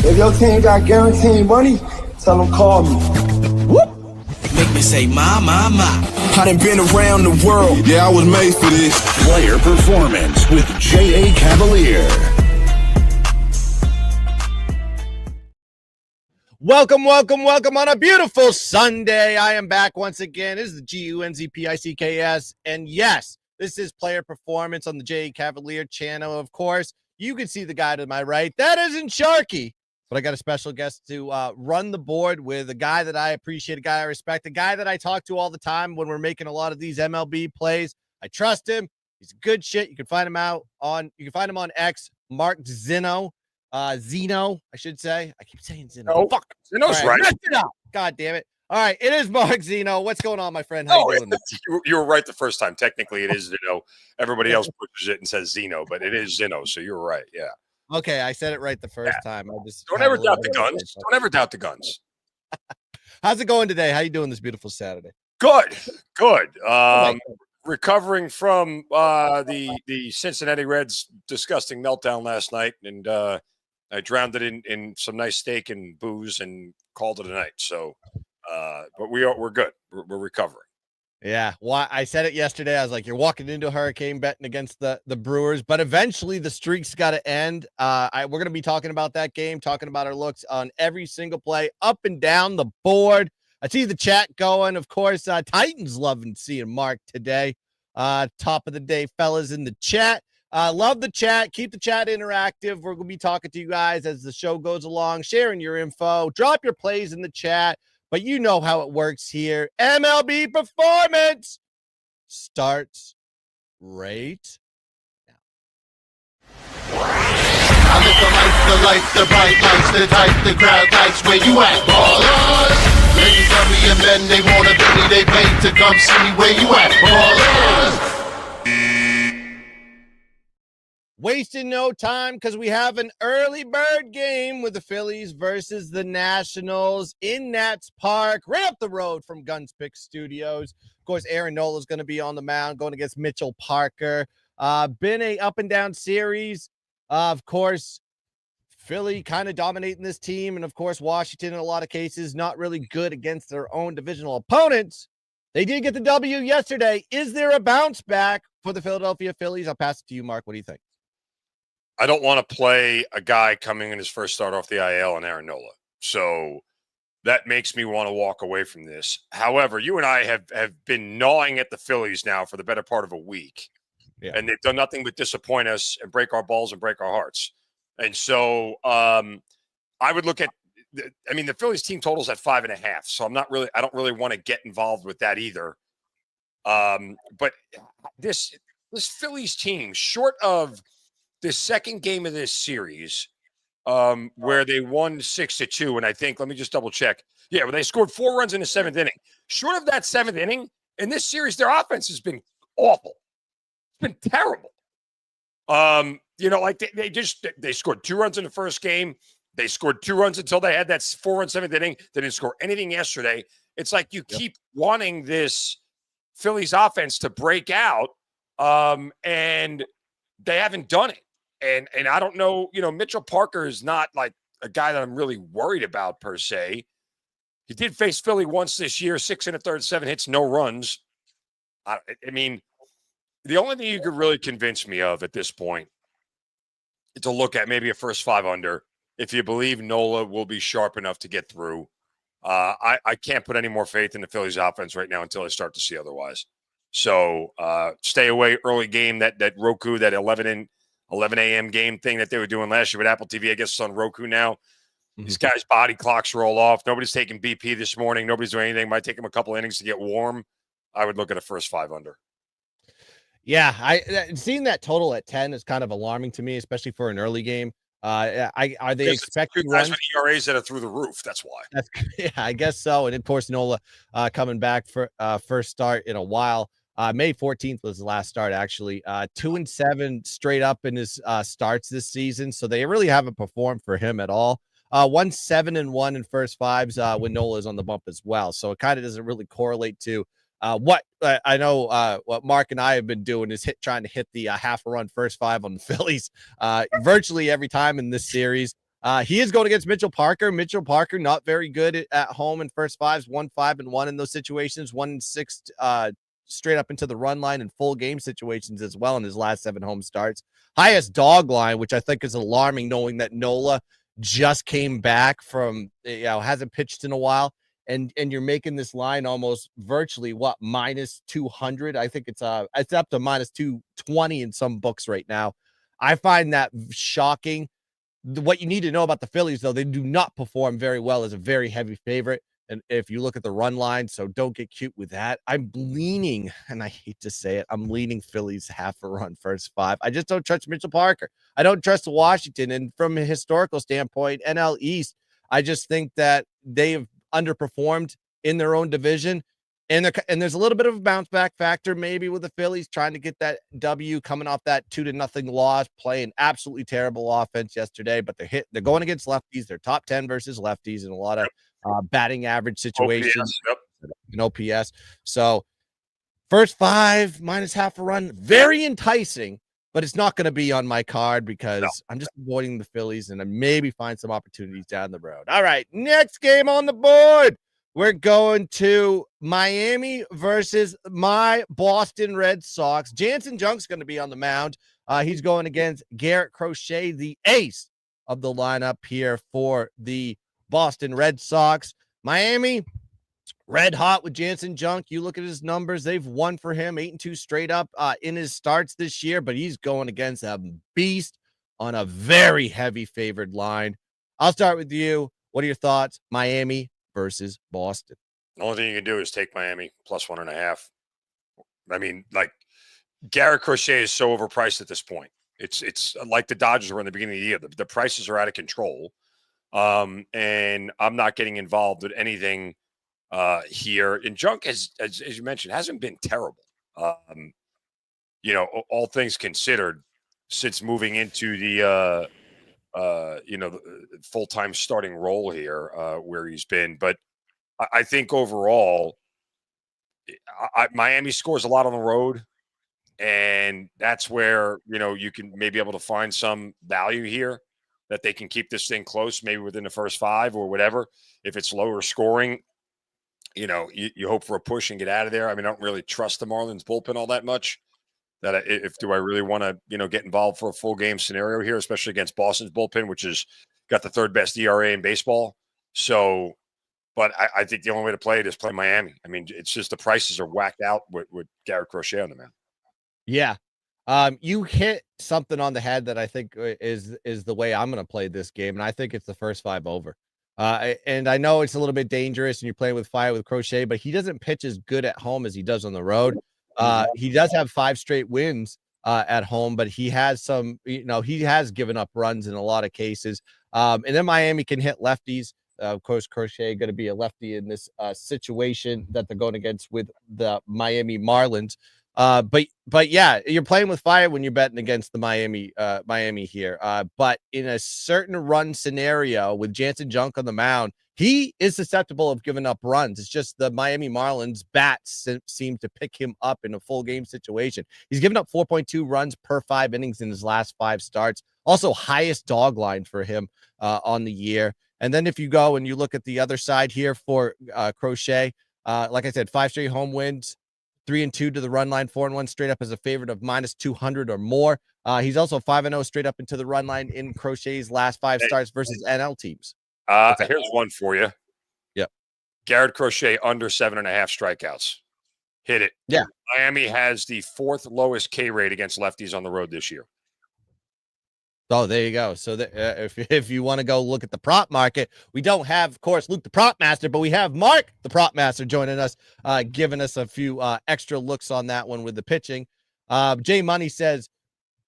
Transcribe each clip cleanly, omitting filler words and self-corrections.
If your team got guaranteed money, tell them call me. Whoop. Make me say, my. I done been around the world. Yeah, I was made for this. Player Performance with J.A. Cavalier. Welcome on a beautiful Sunday. I am back once again. This is the GUNZPICKS. And yes, this is Player Performance on the J.A. Cavalier channel. Of course, you can see the guy to my right. That isn't Sharky. But I got a special guest to run the board with, a guy that I appreciate, a guy I respect, a guy that I talk to all the time when we're making a lot of these MLB plays. I trust him. He's good shit. You can find him on X, Mark Zeno. Zeno, I should say. I keep saying Zeno. No, fuck. Zeno's right. God damn it. All right, it is Mark Zeno. What's going on, my friend? How you doing? You were right the first time. Technically, it is Zeno. Everybody else pushes it and says Zeno, but it is Zeno, so you're right. Yeah. Okay, I said it right the first time. I just don't ever doubt the Gunz. Don't ever doubt the Gunz. How's it going today? How you doing this beautiful Saturday? Good. Recovering from the Cincinnati Reds disgusting meltdown last night, and I drowned it in some nice steak and booze and called it a night. So, but we're good. We're recovering. Yeah. Well, I said it yesterday. I was like, you're walking into a hurricane betting against the Brewers, but eventually the streak's got to end. We're going to be talking about that game, talking about our looks on every single play up and down the board. I see the chat going. Of course, Titans loving seeing Mark today. Top of the day, fellas in the chat. Love the chat. Keep the chat interactive. We're going to be talking to you guys as the show goes along, sharing your info. Drop your plays in the chat. But you know how it works here. MLB Performance starts right now. I live the bright lights, the type, the crowd likes. Where you at, ballers? Ladies love me and men, they wanna be me, they pay to come see me. Where you at, ballers? Wasting no time because we have an early bird game with the Phillies versus the Nationals in Nats Park, right up the road from Gunz Picks Studios. Of course, Aaron Nola is going to be on the mound going against Mitchell Parker. Been a up and down series. Of course, Philly kind of dominating this team. And of course, Washington in a lot of cases not really good against their own divisional opponents. They did get the W yesterday. Is there a bounce back for the Philadelphia Phillies? I'll pass it to you, Mark. What do you think? I don't want to play a guy coming in his first start off the IL and Aaron Nola. So that makes me want to walk away from this. However, you and I have been gnawing at the Phillies now for the better part of a week. Yeah. And they've done nothing but disappoint us and break our balls and break our hearts. And so I would look at the Phillies team totals at 5.5. So I don't really want to get involved with that either. But this Phillies team, short of the second game of this series, where they won 6-2, and I think, let me just double check. Yeah, well, they scored 4 runs in the 7th inning. Short of that 7th inning, in this series, their offense has been awful. It's been terrible. They scored 2 runs in the first game. They scored 2 runs until they had that 4-run 7th inning. They didn't score anything yesterday. It's like you keep wanting this Phillies offense to break out, and they haven't done it. And I don't know, Mitchell Parker is not like a guy that I'm really worried about per se. He did face Philly once this year, 6 1/3, 7 hits, no runs. The only thing you could really convince me of at this point is to look at maybe a first 5 under. If you believe Nola will be sharp enough to get through. I can't put any more faith in the Phillies offense right now until I start to see otherwise. So stay away early game, that Roku, that 11 a.m. game thing that they were doing last year with Apple TV. I guess it's on Roku now. Mm-hmm. These guys' body clocks roll off. Nobody's taking BP this morning. Nobody's doing anything. Might take them a couple innings to get warm. I would look at a first 5 under. Yeah, seeing that total at 10 is kind of alarming to me, especially for an early game. Are they expecting runs? With ERAs that are through the roof. That's why. Yeah, I guess so. And of course, Nola coming back for first start in a while. May 14th was the last start, actually. 2-7 straight up in his starts this season. So they really haven't performed for him at all. 1-7-1 in first 5s when Nola is on the bump as well. So it kind of doesn't really correlate to what I know. What Mark and I have been doing is trying to hit the half a run first 5 on the Phillies virtually every time in this series. He is going against Mitchell Parker. Mitchell Parker, not very good at home in first fives, 1-5-1 in those situations, 1-6 straight up into the run line in full game situations as well in his last 7 home starts. Highest dog line, which I think is alarming, knowing that Nola just came back from, hasn't pitched in a while. And you're making this line almost virtually minus 200. I think it's up to minus 220 in some books right now. I find that shocking. What you need to know about the Phillies, though, they do not perform very well as a very heavy favorite. And if you look at the run line, so don't get cute with that. I'm leaning, and I hate to say it, I'm leaning Phillies half a run first 5. I just don't trust Mitchell Parker. I don't trust Washington. And from a historical standpoint, NL East, I just think that they have underperformed in their own division. And there's a little bit of a bounce back factor maybe with the Phillies trying to get that W coming off that 2-0 loss, playing absolutely terrible offense yesterday, but they're going against lefties. They're top 10 versus lefties in a lot of batting average situations. In OPS. So first 5 minus half a run, very enticing, but it's not going to be on my card because I'm just avoiding the Phillies and I maybe find some opportunities down the road. All right, next game on the board. We're going to Miami versus my Boston Red Sox. Jansen Junk's going to be on the mound. He's going against Garrett Crochet, the ace of the lineup here for the Boston Red Sox. Miami, red hot with Jansen Junk. You look at his numbers. They've won for him 8-2 straight up in his starts this year, but he's going against a beast on a very heavy favored line. I'll start with you. What are your thoughts? Miami versus Boston. The only thing you can do is take Miami plus 1.5. I mean, like, Garrett Crochet is so overpriced at this point. It's like the Dodgers were in the beginning of the year. The prices are out of control. And I'm not getting involved with anything here. And Junk, as you mentioned, hasn't been terrible. All things considered, since moving into the full-time starting role here, where he's been. But I think overall, Miami scores a lot on the road, and that's where, you can maybe able to find some value here that they can keep this thing close, maybe within the first 5 or whatever. If it's lower scoring, you hope for a push and get out of there. I mean, I don't really trust the Marlins bullpen all that much. Do I really want to, get involved for a full game scenario here, especially against Boston's bullpen, which has got the 3rd best ERA in baseball. So, but I think the only way to play it is play Miami. I mean, it's just the prices are whacked out with Garrett Crochet on the mound. Yeah. You hit something on the head that I think is the way I'm going to play this game. And I think it's the first 5 over. And I know it's a little bit dangerous and you're playing with fire with Crochet, but he doesn't pitch as good at home as he does on the road. He does have 5 straight wins at home, but he has some, he has given up runs in a lot of cases. And then Miami can hit lefties. Of course, Crochet going to be a lefty in this situation that they're going against with the Miami Marlins. But yeah, you're playing with fire when you're betting against the Miami here. But in a certain run scenario with Jansen Junk on the mound, he is susceptible of giving up runs. It's just the Miami Marlins bats seem to pick him up in a full game situation. He's given up 4.2 runs per 5 innings in his last 5 starts. Also highest dog line for him on the year. And then if you go and you look at the other side here for Crochet, like I said, 5 straight home wins, 3-2 to the run line, 4-1 straight up as a favorite of minus 200 or more. He's also 5-0 straight up into the run line in Crochet's last 5 starts versus NL teams. Here's one for you. Yep. Garrett Crochet under 7.5 strikeouts. Hit it. Yeah. Miami has the 4th lowest K rate against lefties on the road this year. Oh, there you go. So if you want to go look at the prop market, we don't have, of course, Luke the prop master, but we have Mark the prop master joining us, giving us a few extra looks on that one with the pitching. Jay Money says,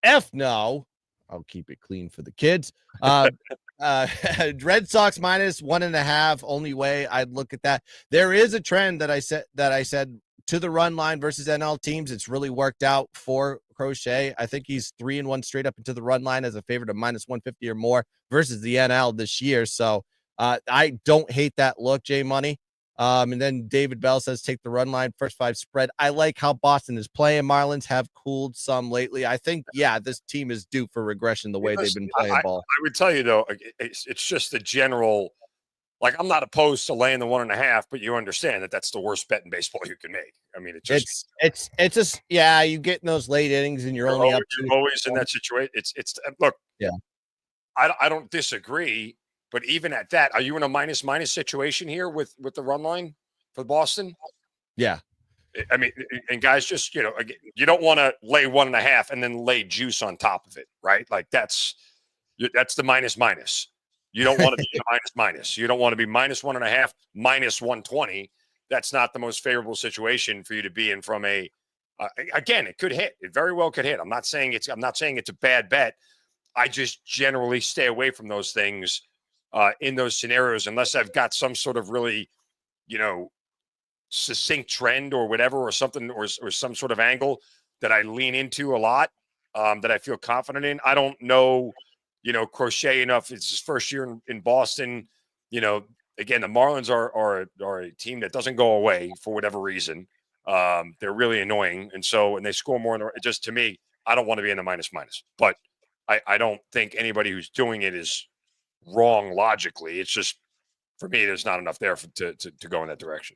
F no. I'll keep it clean for the kids. Red Sox minus 1.5. Only way I'd look at that. There is a trend that I said to the run line versus NL teams. It's really worked out for Crochet. I think he's 3-1 straight up into the run line as a favorite of minus 150 or more versus the NL this year. So I don't hate that look, Jay Money. And then David Bell says, take the run line, first 5 spread. I like how Boston is playing. Marlins have cooled some lately. I think, this team is due for regression the way they've been playing ball. I would tell you, though, it's just the general, like, I'm not opposed to laying the 1.5, but you understand that that's the worst bet in baseball you can make. I mean, it's just, you get in those late innings and you're only up to always in that situation. Look, yeah, I don't disagree. But even at that, are you in a minus situation here with the run line for Boston? Yeah. I mean, and guys, just, you don't want to lay 1.5 and then lay juice on top of it, right? Like that's the minus. You don't want to be minus. You don't want to be minus 1.5, minus 120. That's not the most favorable situation for you to be in from again, it could hit. It very well could hit. I'm not saying it's a bad bet. I just generally stay away from those things. In those scenarios, unless I've got some sort of really, succinct trend or whatever, or something, or some sort of angle that I lean into a lot, that I feel confident in. I don't know, Crochet enough. It's his first year in Boston. Again, the Marlins are a team that doesn't go away for whatever reason. They're really annoying, and they score more. Just to me, I don't want to be in the minus. But I don't think anybody who's doing it is wrong logically. It's just, for me, there's not enough there to go in that direction.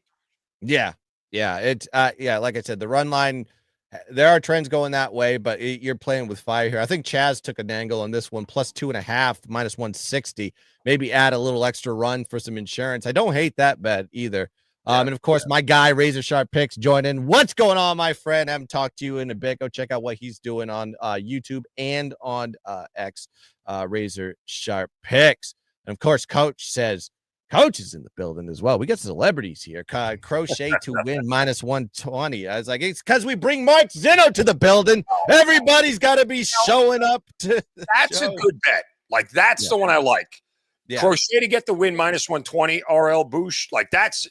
Yeah. It's like I said, the run line, there are trends going that way, but you're playing with fire here. I think Chaz took an angle on this one, plus 2.5, minus 160. Maybe add a little extra run for some insurance. I don't hate that bet either. And of course, my guy Razor Sharp Picks joined in. What's going on, my friend? I haven't talked to you in a bit. Go check out what he's doing on YouTube and on X. Razor Sharp Picks. And of course, Coach says, Coach is in the building as well. We got celebrities here. Crochet to win minus 120. I was like, it's because we bring Mark Zinno to the building. Everybody's got to be showing up to That's show. A good bet. Like, that's the one I like. Yeah. Crochet to get the win minus 120, RL Boosh. Like, that's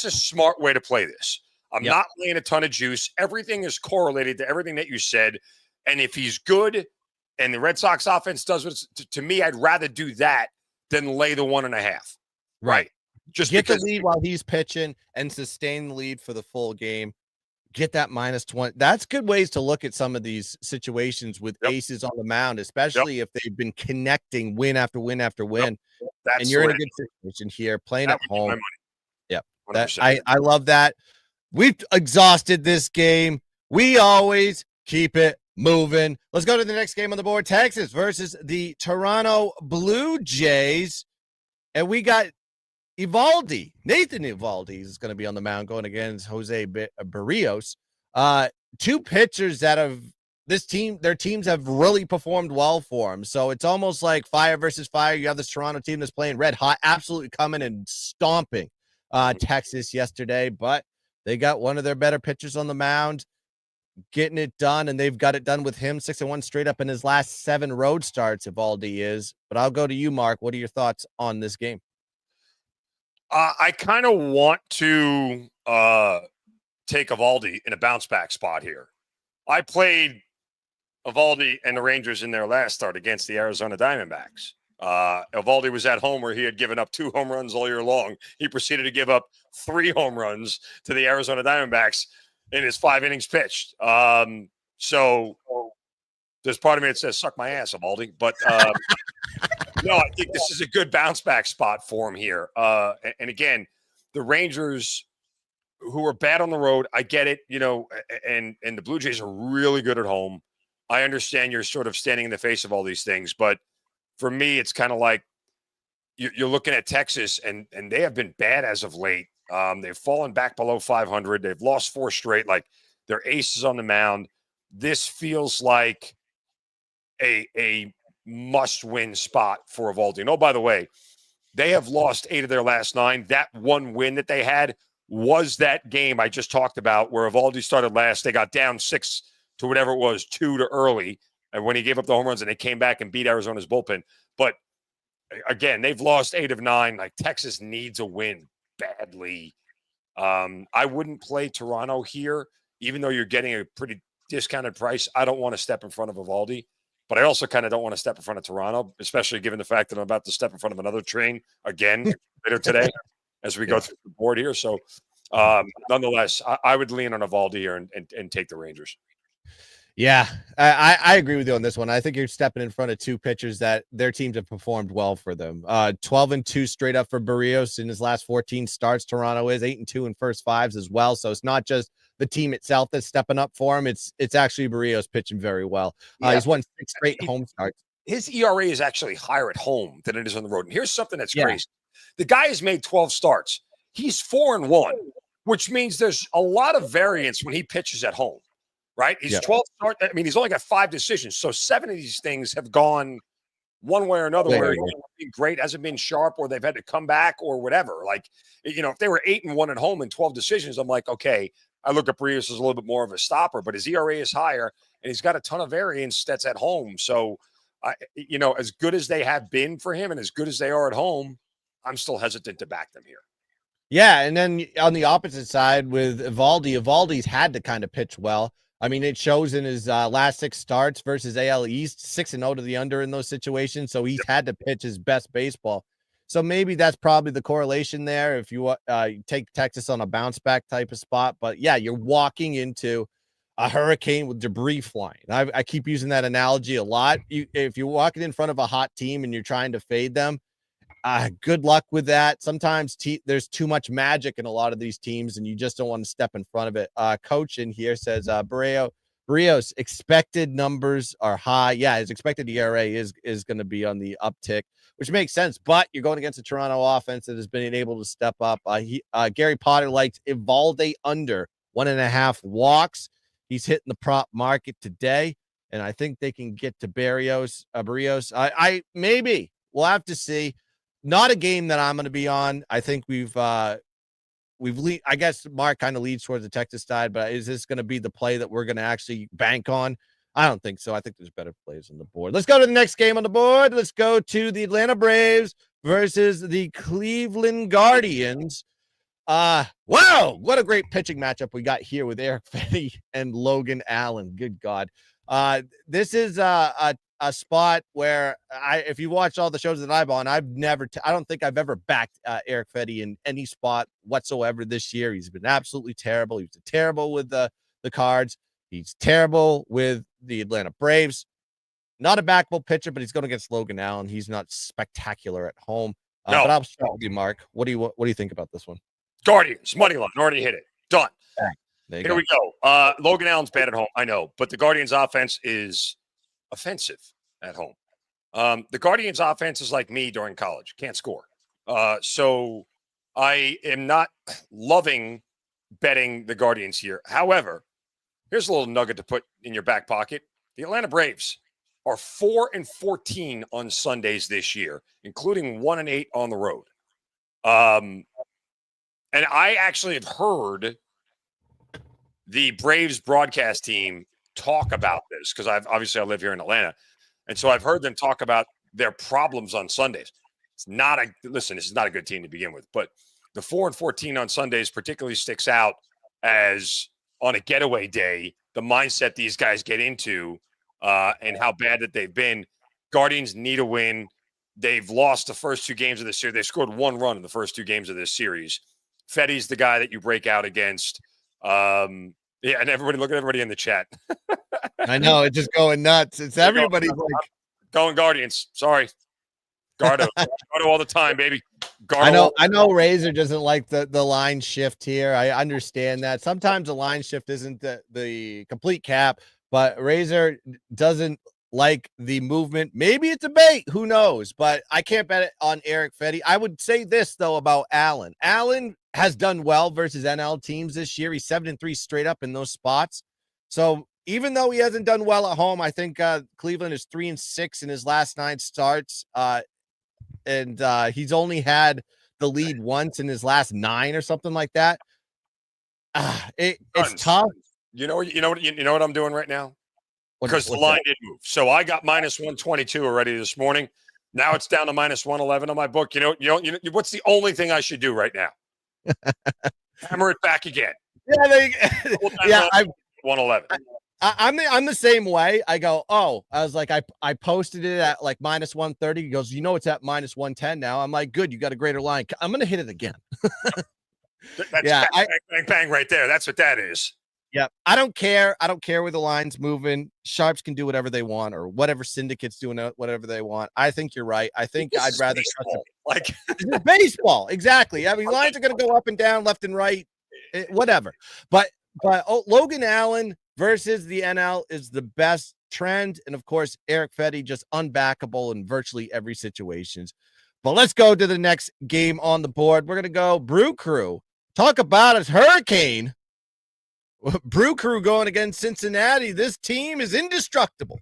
a smart way to play this. I'm not laying a ton of juice. Everything is correlated to everything that you said. And if he's good and the Red Sox offense does what to me, I'd rather do that than lay the 1.5. Right. Just get the lead while he's pitching and sustain the lead for the full game. Get that minus 20. That's good ways to look at some of these situations with aces on the mound, especially if they've been connecting win after win after win. And you're in a good situation here, playing at home. Yep. I love that. We've exhausted this game. We always keep it moving. Let's go to the next game on the board. Texas versus the Toronto Blue Jays. And we got Nathan Eovaldi is going to be on the mound going against Jose Barrios. Two pitchers that have their teams have really performed well for them. So it's almost like fire versus fire. You have this Toronto team that's playing red hot, absolutely coming and stomping Texas yesterday, but they got one of their better pitchers on the mound getting it done, and they've got it done with him 6-1 straight up in his last 7 road starts. Eovaldi is, but I'll go to you, Mark. What are your thoughts on this game? I kind of want to take Eovaldi in a bounce back spot here. I played Eovaldi and the Rangers in their last start against the Arizona Diamondbacks. Eovaldi was at home where he had given up 2 home runs all year long. He proceeded to give up 3 home runs to the Arizona Diamondbacks in his 5 innings pitched. So there's part of me that says, suck my ass, Eovaldi. But no, I think this is a good bounce back spot for him here. And again, the Rangers, who are bad on the road, I get it, and the Blue Jays are really good at home. I understand you're sort of standing in the face of all these things, but for me, it's kind of like you're looking at Texas, and they have been bad as of late. They've fallen back below 500. They've lost 4 straight. Like, their aces on the mound. This feels like a must-win spot for Eovaldi. And, oh, by the way, they have lost 8 of their last 9. That one win that they had was that game I just talked about where Eovaldi started last. They got down 6 to whatever it was, 2 to early, and when he gave up the home runs, and they came back and beat Arizona's bullpen. But, again, they've lost 8 of 9. Like, Texas needs a win badly. I wouldn't play Toronto here, even though you're getting a pretty discounted price. I don't want to step in front of Eovaldi, but I also kind of don't want to step in front of Toronto, especially given the fact that I'm about to step in front of another train again later today. as we go through the board here. So, nonetheless, I would lean on Evaldi here and take the Rangers. Yeah, I agree with you on this one. I think you're stepping in front of two pitchers that their teams have performed well for them. 12-2 straight up for Barrios in his last 14 starts. Toronto is 8-2 in first fives as well. So it's not just the team itself that's stepping up for him. It's actually Barrios pitching very well. He's won 6 straight home starts. His ERA is actually higher at home than it is on the road. And here's something that's crazy. The guy has made 12 starts. He's 4-1, which means there's a lot of variance when he pitches at home. Right? He's 12 start. I mean, he's only got 5 decisions. So 7 of these things have gone one way or another, where he's been great, hasn't been sharp, or they've had to come back or whatever. Like, if they were 8-1 at home and 12 decisions, I'm like, okay, I look at Barrios as a little bit more of a stopper, but his ERA is higher and he's got a ton of variance that's at home. So, as good as they have been for him and as good as they are at home, I'm still hesitant to back them here. Yeah. And then on the opposite side with Evaldi's had to kind of pitch well. I mean, it shows in his last 6 starts versus AL East, 6-0 to the under in those situations. So he's had to pitch his best baseball. So maybe that's probably the correlation there if you take Texas on a bounce back type of spot. But yeah, you're walking into a hurricane with debris flying. I keep using that analogy a lot. If you're walking in front of a hot team and you're trying to fade them, good luck with that. Sometimes there's too much magic in a lot of these teams, and you just don't want to step in front of it. Coach in here says Barrios expected numbers are high. Yeah, his expected ERA is going to be on the uptick, which makes sense. But you're going against a Toronto offense that has been able to step up. Gary Potter likes Evaldi under 1.5 walks. He's hitting the prop market today, and I think they can get to Barrios. Maybe we'll have to see. Not a game that I'm going to be on. I think I guess Mark kind of leads towards the Texas side, but is this going to be the play that we're going to actually bank on? I don't think so. I think there's better plays on the board. Let's go to the next game on the board. Let's go to the Atlanta Braves versus the Cleveland Guardians. Wow, what a great pitching matchup we got here with Eric Fetty and Logan Allen. Good God. This is a spot where if you watch all the shows that I'm on, I don't think I've ever backed Eric Fetty in any spot whatsoever this year. He's been absolutely terrible. He was terrible with the Cards. He's terrible with the Atlanta Braves. Not a backable pitcher, but he's going against Logan Allen. He's not spectacular at home. No. But I'll start with you, Mark. What do you think about this one? Guardians, money line, already hit it. Done. Here we go. Logan Allen's bad at home, I know, but the Guardians' offense is offensive at home. The Guardians' offense is like me during college, can't score. So I am not loving betting the Guardians here. However, here's a little nugget to put in your back pocket. The Atlanta Braves are 4-14 on Sundays this year, including 1-8 on the road. And I actually have heard the Braves broadcast team talk about this because I live here in Atlanta. And so I've heard them talk about their problems on Sundays. This is not a good team to begin with, but the 4-14 on Sundays particularly sticks out as on a getaway day, the mindset these guys get into and how bad that they've been. Guardians need a win. They've lost the first 2 games of this series. They scored 1 run in the first 2 games of this series. Fetty's the guy that you break out against. And look at everybody in the chat. I know, it's just going nuts. It's everybody's going Guardians. Sorry. Gardo all the time, baby. Gardo. I know Razor doesn't like the line shift here. I understand that. Sometimes the line shift isn't the complete cap, but Razor doesn't like the movement. Maybe it's a bait. Who knows? But I can't bet it on Eric Fetty. I would say this, though, about Allen. Allen has done well versus NL teams this year. He's 7-3 straight up in those spots. So even though he hasn't done well at home, I think Cleveland is 3-6 in his last 9 starts. And he's only had the lead once in his last 9 or something like that. It's tough. You know what I'm doing right now? Because the line did move. So I got -122 already this morning. Now it's down to -111 on my book. You know, what's the only thing I should do right now? Hammer it back again. Yeah, 111. I'm the same way. I go, oh, I was like, I posted it at like minus 130. He goes, you know, it's at minus 110 now. I'm like, good, you got a greater line. I'm gonna hit it again. That's Yeah, bang, bang, bang right there. That's what that is. Yeah, I don't care. I don't care where the line's moving. Sharps can do whatever they want, or whatever syndicate's doing whatever they want. I think you're right. I think I'd rather trust like baseball. Exactly. I mean, lines are going to go up and down, left and right, whatever. But Logan Allen versus the NL is the best trend, and of course, Eric Fetty just unbackable in virtually every situation. But let's go to the next game on the board. We're going to go Brew Crew. Talk about a hurricane. Brew Crew going against Cincinnati. This team is indestructible.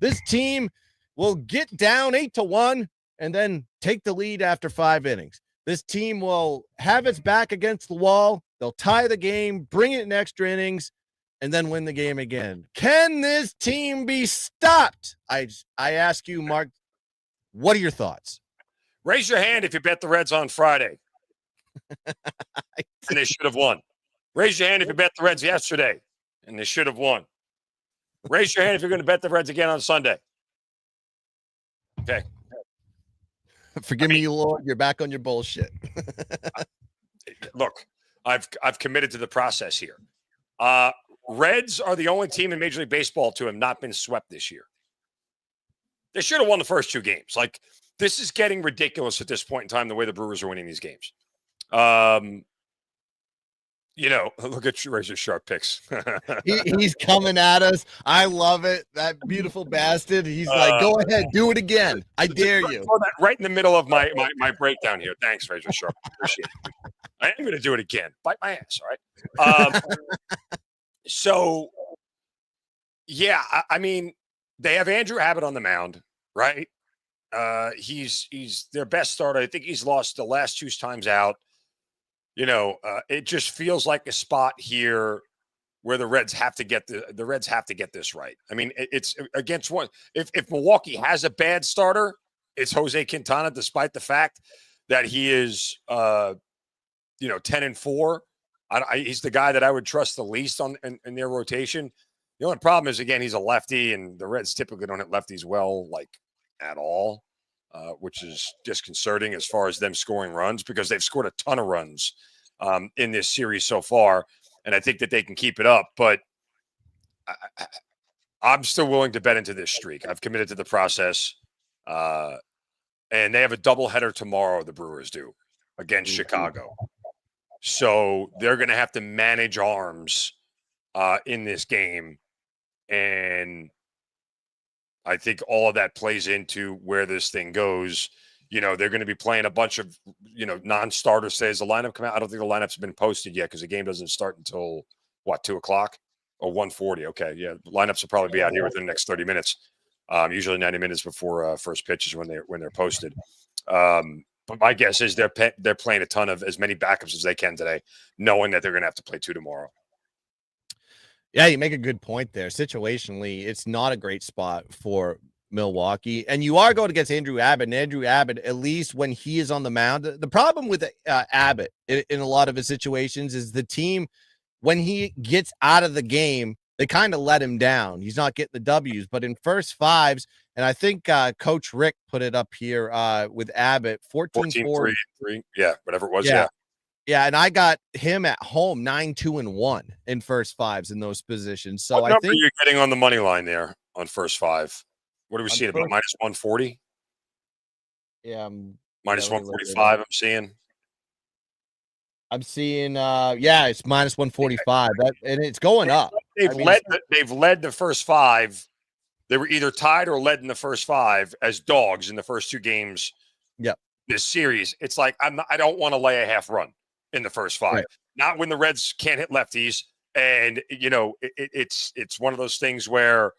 This team will get down 8-1 and then take the lead after 5 innings. This team will have its back against the wall. They'll tie the game, bring it in extra innings, and then win the game again. Can this team be stopped? I ask you, Mark, what are your thoughts? Raise your hand if you bet the Reds on Friday. And they should have won. Raise your hand if you bet the Reds yesterday, and they should have won. Raise your hand if you're going to bet the Reds again on Sunday. Okay. Forgive me, Lord. You're back on your bullshit. Look, I've committed to the process here. Reds are the only team in Major League Baseball to have not been swept this year. They should have won the first 2 games. Like, this is getting ridiculous at this point in time, the way the Brewers are winning these games. You know, look at Razor Sharp picks. He's coming at us. I love it. That beautiful bastard. He's like, go ahead, do it again. I dare you. Right in the middle of my breakdown here. Thanks, Razor Sharp. Appreciate it. I am going to do it again. Bite my ass, all right? So, yeah, I mean, they have Andrew Abbott on the mound, right? He's their best starter. I think he's lost the last 2 times out. You know, it just feels like a spot here where the Reds have to get the Reds have to get this right. I mean, it's against one. If Milwaukee has a bad starter, it's Jose Quintana, despite the fact that he is 10-4. He's the guy that I would trust the least in their rotation. The only problem is, again, he's a lefty, and the Reds typically don't hit lefties well, like, at all. Which is disconcerting as far as them scoring runs, because they've scored a ton of runs in this series so far, and I think that they can keep it up. But I'm still willing to bet into this streak. I've committed to the process, and they have a doubleheader tomorrow, the Brewers do, against Chicago. So they're going to have to manage arms in this game, and I think all of that plays into where this thing goes. You know, they're going to be playing a bunch of, non-starters. Say, has the lineup come out? I don't think the lineups have been posted yet, because the game doesn't start until, 2 o'clock? Or 1:40. Okay, yeah. Lineups will probably be out here within the next 30 minutes. Usually 90 minutes before first pitch is when they're posted. But my guess is they're playing a ton of as many backups as they can today, knowing that they're going to have to play 2 tomorrow. Yeah, you make a good point there. Situationally, it's not a great spot for Milwaukee. And you are going against Andrew Abbott. And Andrew Abbott, at least when he is on the mound, the problem with Abbott in a lot of his situations is the team, when he gets out of the game, they kind of let him down. He's not getting the W's. But in first 5s, and I think Coach Rick put it up here with Abbott, 14-4. Yeah, whatever it was, yeah. Yeah, and I got him at home 9-2-1 in first 5s in those positions. So what I number think you're getting on the money line there on first 5. What are we seeing? About minus 140? Yeah, minus 145. I'm seeing. It's minus 145. And it's going up. They've led the first 5. They were either tied or led in the first 5 as dogs in the first 2 games. Yep. This series, it's like I don't want to lay a half run in the first 5. Right. Not when the Reds can't hit lefties, and it's one of those things where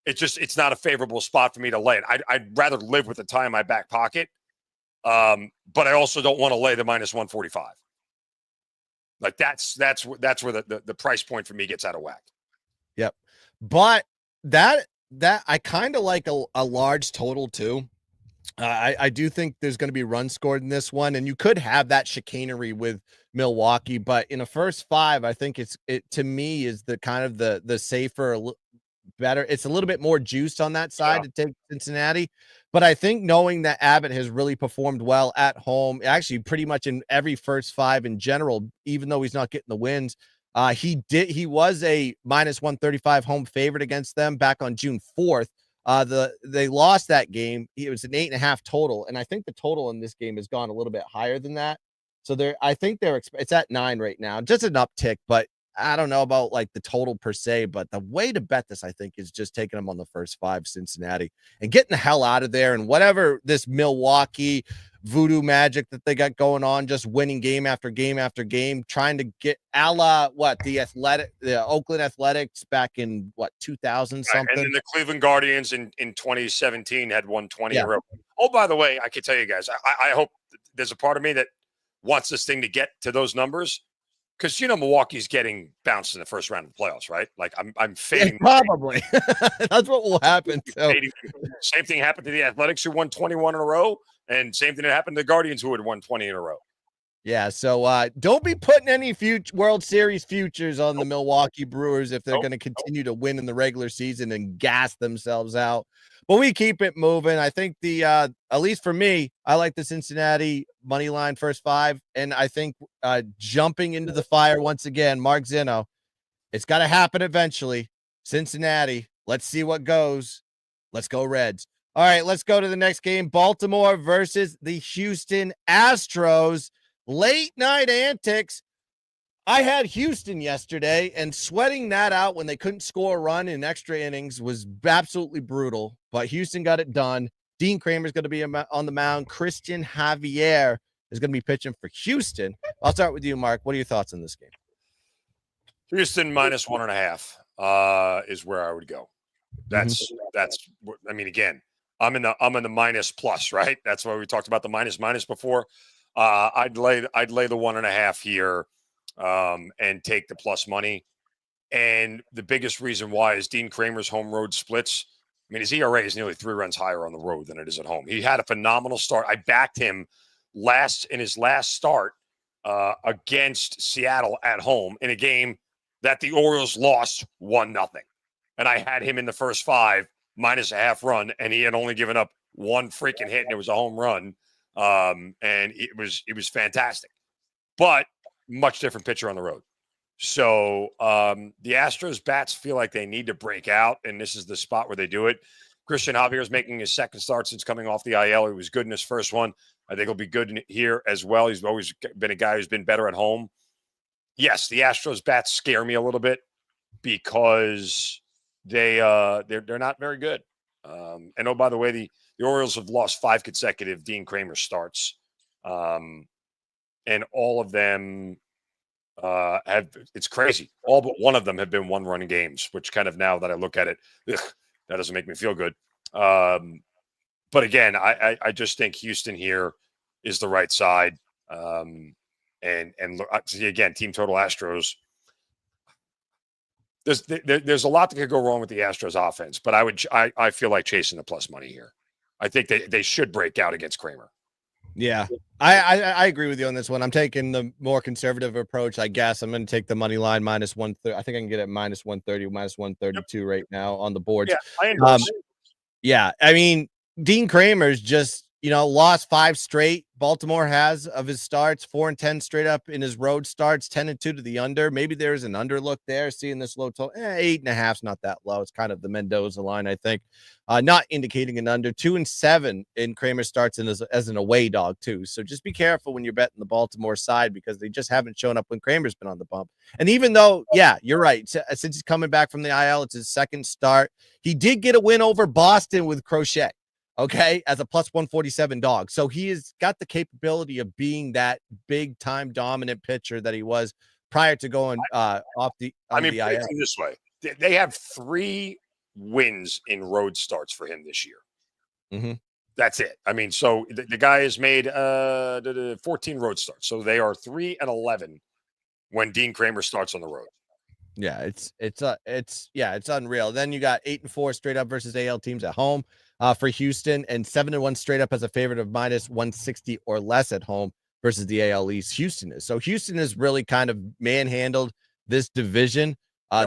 it's not a favorable spot for me to lay it. I'd rather live with the tie in my back pocket, but I also don't want to lay the minus 145. Like that's where the price point for me gets out of whack. Yep, but that I kind of like a large total too. I do think there's going to be runs scored in this one, and you could have that chicanery with Milwaukee, but in a first 5, I think it to me is the kind of the safer better. It's a little bit more juiced on that side to take Cincinnati. But I think knowing that Abbott has really performed well at home, actually pretty much in every first five in general, even though he's not getting the wins, he was a minus 135 home favorite against them back on June 4th. They lost that game. It was an 8.5 total. And I think the total in this game has gone a little bit higher than that. So I think it's at 9 right now, just an uptick, but I don't know about like the total per se, but the way to bet this, I think, is just taking them on the first five, Cincinnati, and getting the hell out of there. And whatever this Milwaukee voodoo magic that they got going on, just winning game after game after game, trying to get a la the Oakland Athletics back in 2000 something. And then the Cleveland Guardians in 2017 had won 20 in a row. Oh, by the way, I can tell you guys, I hope there's a part of me that wants this thing to get to those numbers. Because, Milwaukee's getting bounced in the first round of the playoffs, right? Like, I'm fading. Yeah, probably. That's what will happen. So. Same thing happened to the Athletics, who won 21 in a row. And same thing that happened to the Guardians, who had won 20 in a row. Yeah, so don't be putting any World Series futures on the Milwaukee Brewers if they're going to continue to win in the regular season and gas themselves out. But we keep it moving. I think at least for me, I like the Cincinnati money line first five. And I think jumping into the fire once again, Mark Zinno, it's got to happen eventually. Cincinnati, let's see what goes. Let's go Reds. All right, let's go to the next game. Baltimore versus the Houston Astros. Late night antics. I had Houston yesterday, and sweating that out when they couldn't score a run in extra innings was absolutely brutal. But Houston got it done. Dean Kramer's going to be on the mound. Christian Javier is going to be pitching for Houston. I'll start with you, Mark. What are your thoughts on this game? Houston minus 1.5 is where I would go. That's. I mean, again, I'm in the minus plus, right? That's why we talked about the minus before. I'd lay the 1.5 here. And take the plus money. And the biggest reason why is Dean Kramer's home road splits. I mean, his ERA is nearly 3 runs higher on the road than it is at home. He had a phenomenal start. I backed him in his last start against Seattle at home in a game that the Orioles lost 1-0. And I had him in the first five minus a half run, and he had only given up one freaking hit, and it was a home run. And it was fantastic. But much different pitcher on the road. So the Astros bats feel like they need to break out, and this is the spot where they do it. Christian Javier is making his second start since coming off the IL. He was good in his first one. I think he'll be good here as well. He's always been a guy who's been better at home. Yes, the Astros bats scare me a little bit because they're not very good. And oh, by the way, the Orioles have lost 5 consecutive Dean Kramer starts. And all of them it's crazy. All but one of them have been 1-run games, which kind of, now that I look at it, that doesn't make me feel good. But again, I just think Houston here is the right side. And look, again, team total Astros. There's a lot that could go wrong with the Astros offense, but I feel like chasing the plus money here. I think they should break out against Kramer. Yeah, I agree with you on this one. I'm taking the more conservative approach. I guess I'm going to take the money line minus 130. I think I can get it minus 130, minus 132 right now on the boards. Yeah, I mean, Dean Kramer's just, lost 5 straight. Baltimore has of his starts, 4-10 straight up in his road starts, 10-2 to the under. Maybe there's an under look there, seeing this low total. 8.5 is not that low. It's kind of the Mendoza line, I think. Not indicating an under. 2-7 in Kramer starts as an away dog too. So just be careful when you're betting the Baltimore side, because they just haven't shown up when Kramer's been on the bump. And even though, yeah, you're right. Since he's coming back from the IL, it's his second start. He did get a win over Boston with Crochet. Okay, as a plus 147 dog. So he has got the capability of being that big time dominant pitcher that he was prior to going off the IL. Put it this way. They have 3 wins in road starts for him this year. Mm-hmm. That's it. I mean, so the guy has made 14 road starts. So they are 3-11 when Dean Kramer starts on the road. Yeah, it's unreal. Then you got 8-4 straight up versus AL teams at home for Houston, and 7-1 straight up as a favorite of minus 160 or less at home versus the AL East. Houston is really kind of manhandled this division,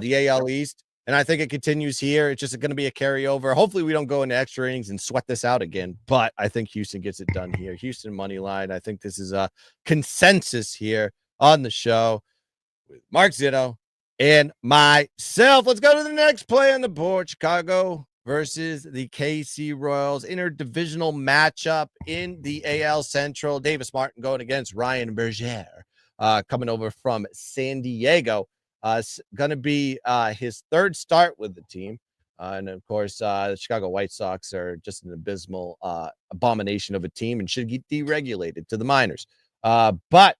the AL East. And I think it continues here. It's just going to be a carryover. Hopefully we don't go into extra innings and sweat this out again, but I think Houston gets it done here. Houston money line. I think this is a consensus here on the show with Mark Zito and myself. Let's go to the next play on the board. Chicago versus the KC Royals, interdivisional matchup in the AL Central. Davis Martin going against Ryan Berger, coming over from San Diego. It's going to be his third start with the team. And of course, the Chicago White Sox are just an abysmal abomination of a team and should get deregulated to the minors. But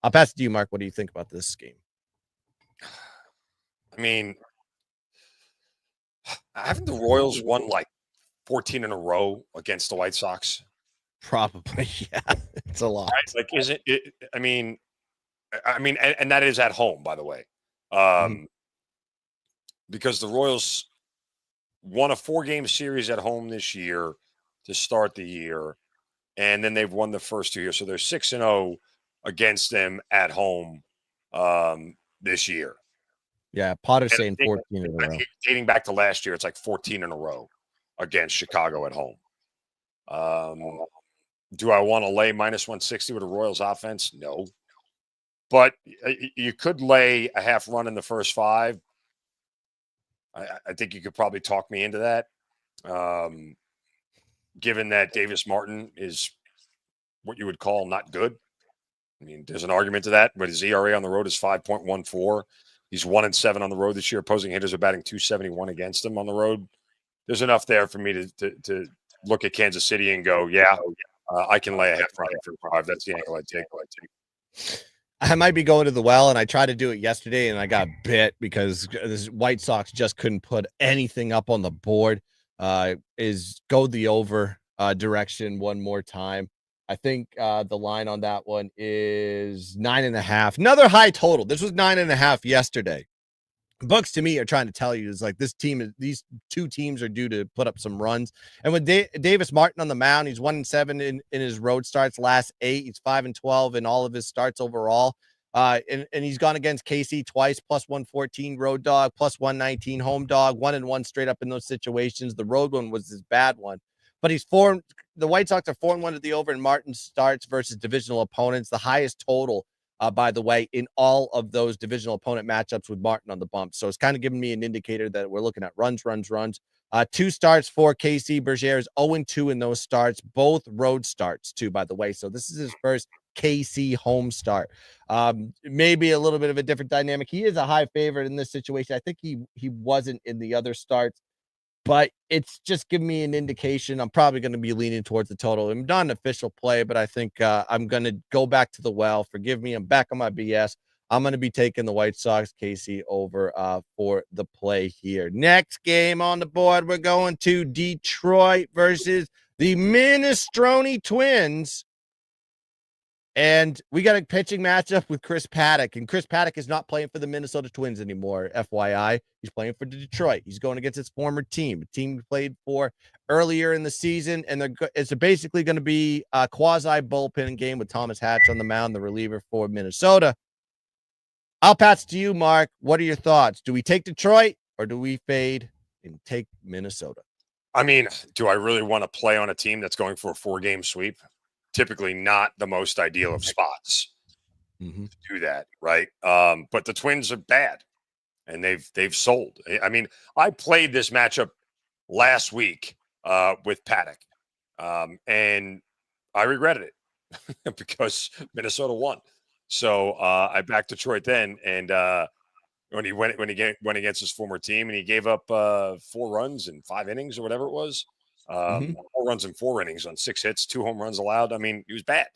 I'll pass it to you, Mark. What do you think about this game? I mean, haven't the Royals won like 14 in a row against the White Sox? Probably, yeah. It's a lot. Right? Like, isn't it? I mean, and that is at home, by the way, because the Royals won a 4-game series at home this year to start the year, and then they've won the first 2 years, so they're 6-0 against them at home this year. Yeah, Potter's saying 14 in a row. Dating back to last year, it's like 14 in a row against Chicago at home. Do I want to lay minus 160 with a Royals offense? No. But you could lay a half run in the first 5. I think you could probably talk me into that. Given that Davis Martin is what you would call not good. I mean, there's an argument to that, but his ERA on the road is 5.14. He's 1-7 on the road this year. Opposing hitters are batting .271 against him on the road. There's enough there for me to look at Kansas City and go, I can lay a half run for 5. That's the angle I take. I might be going to the well, and I tried to do it yesterday, and I got bit because this White Sox just couldn't put anything up on the board. Is go the over direction one more time. I think the line on that one is 9.5. Another high total. This was 9.5 yesterday. Books to me are trying to tell you is like these 2 teams are due to put up some runs. And with Davis Martin on the mound, he's 1-7 in his road starts last 8. He's 5-12 in all of his starts overall. And he's gone against KC twice, +114 road dog, +119 home dog, 1-1 straight up in those situations. The road one was his bad one. But the White Sox are 4-1 to the over in Martin starts versus divisional opponents. The highest total, by the way, in all of those divisional opponent matchups with Martin on the bump. So it's kind of giving me an indicator that we're looking at runs. 2 starts for KC. Berger is 0-2 in those starts, both road starts too, by the way. So this is his first KC home start. Maybe a little bit of a different dynamic. He is a high favorite in this situation. I think he wasn't in the other starts. But it's just giving me an indication. I'm probably going to be leaning towards the total. I'm not an official play, but I think I'm going to go back to the well. Forgive me. I'm back on my BS. I'm going to be taking the White Sox KC over for the play here. Next game on the board, we're going to Detroit versus the Minestrone Twins. And we got a pitching matchup with Chris Paddock. And Chris Paddock is not playing for the Minnesota Twins anymore, FYI. He's playing for Detroit. He's going against his former team, a team he played for earlier in the season. And it's basically going to be a quasi-bullpen game with Thomas Hatch on the mound, the reliever for Minnesota. I'll pass it to you, Mark. What are your thoughts? Do we take Detroit or do we fade and take Minnesota? I mean, do I really want to play on a team that's going for a 4-game sweep? Typically not the most ideal of spots to do that, right? But the Twins are bad, and they've sold. I mean, I played this matchup last week with Paddock, and I regretted it because Minnesota won. So I backed Detroit then, and when he went against his former team, and he gave up 4 runs in 5 innings or whatever it was. 4 runs in 4 innings on 6 hits, 2 home runs allowed. I mean, he was bad.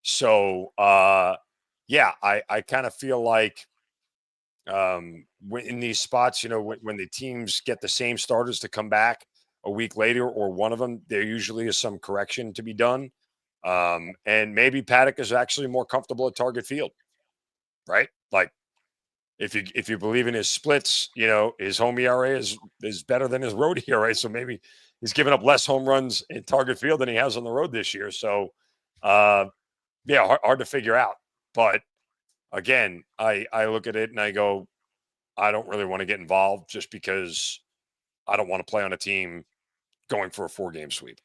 So, I kind of feel like in these spots, when the teams get the same starters to come back a week later or one of them, there usually is some correction to be done. And maybe Paddock is actually more comfortable at Target Field, right? Like, if you believe in his splits, his home ERA is better than his road ERA. So maybe he's given up less home runs in Target Field than he has on the road this year. So, hard to figure out. But again, I look at it and I go, I don't really want to get involved just because I don't want to play on a team going for a 4-game sweep.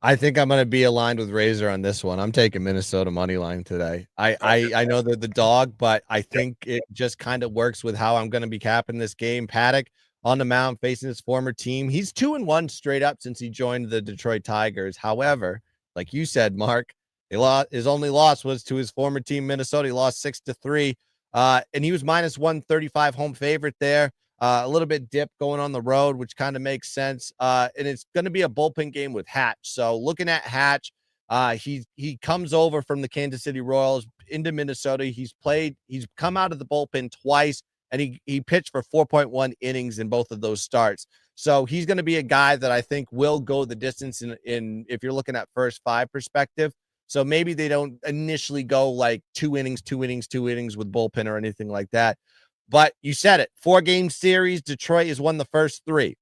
I think I'm going to be aligned with Razor on this one. I'm taking Minnesota money line today. I know they're the dog, but I think it just kind of works with how I'm going to be capping this game. Paddock on the mound facing his former team. He's 2-1 straight up since he joined the Detroit Tigers. However, like you said, Mark, his only loss was to his former team, Minnesota. He lost 6-3, and he was minus 135 home favorite there. A little bit dip going on the road, which kind of makes sense. And it's going to be a bullpen game with Hatch. So looking at Hatch, he comes over from the Kansas City Royals into Minnesota. He's come out of the bullpen twice, and he pitched for 4.1 innings in both of those starts. So he's going to be a guy that I think will go the distance in if you're looking at first 5 perspective. So maybe they don't initially go like 2 innings with bullpen or anything like that. But you said it, 4-game series. Detroit has won the first 3.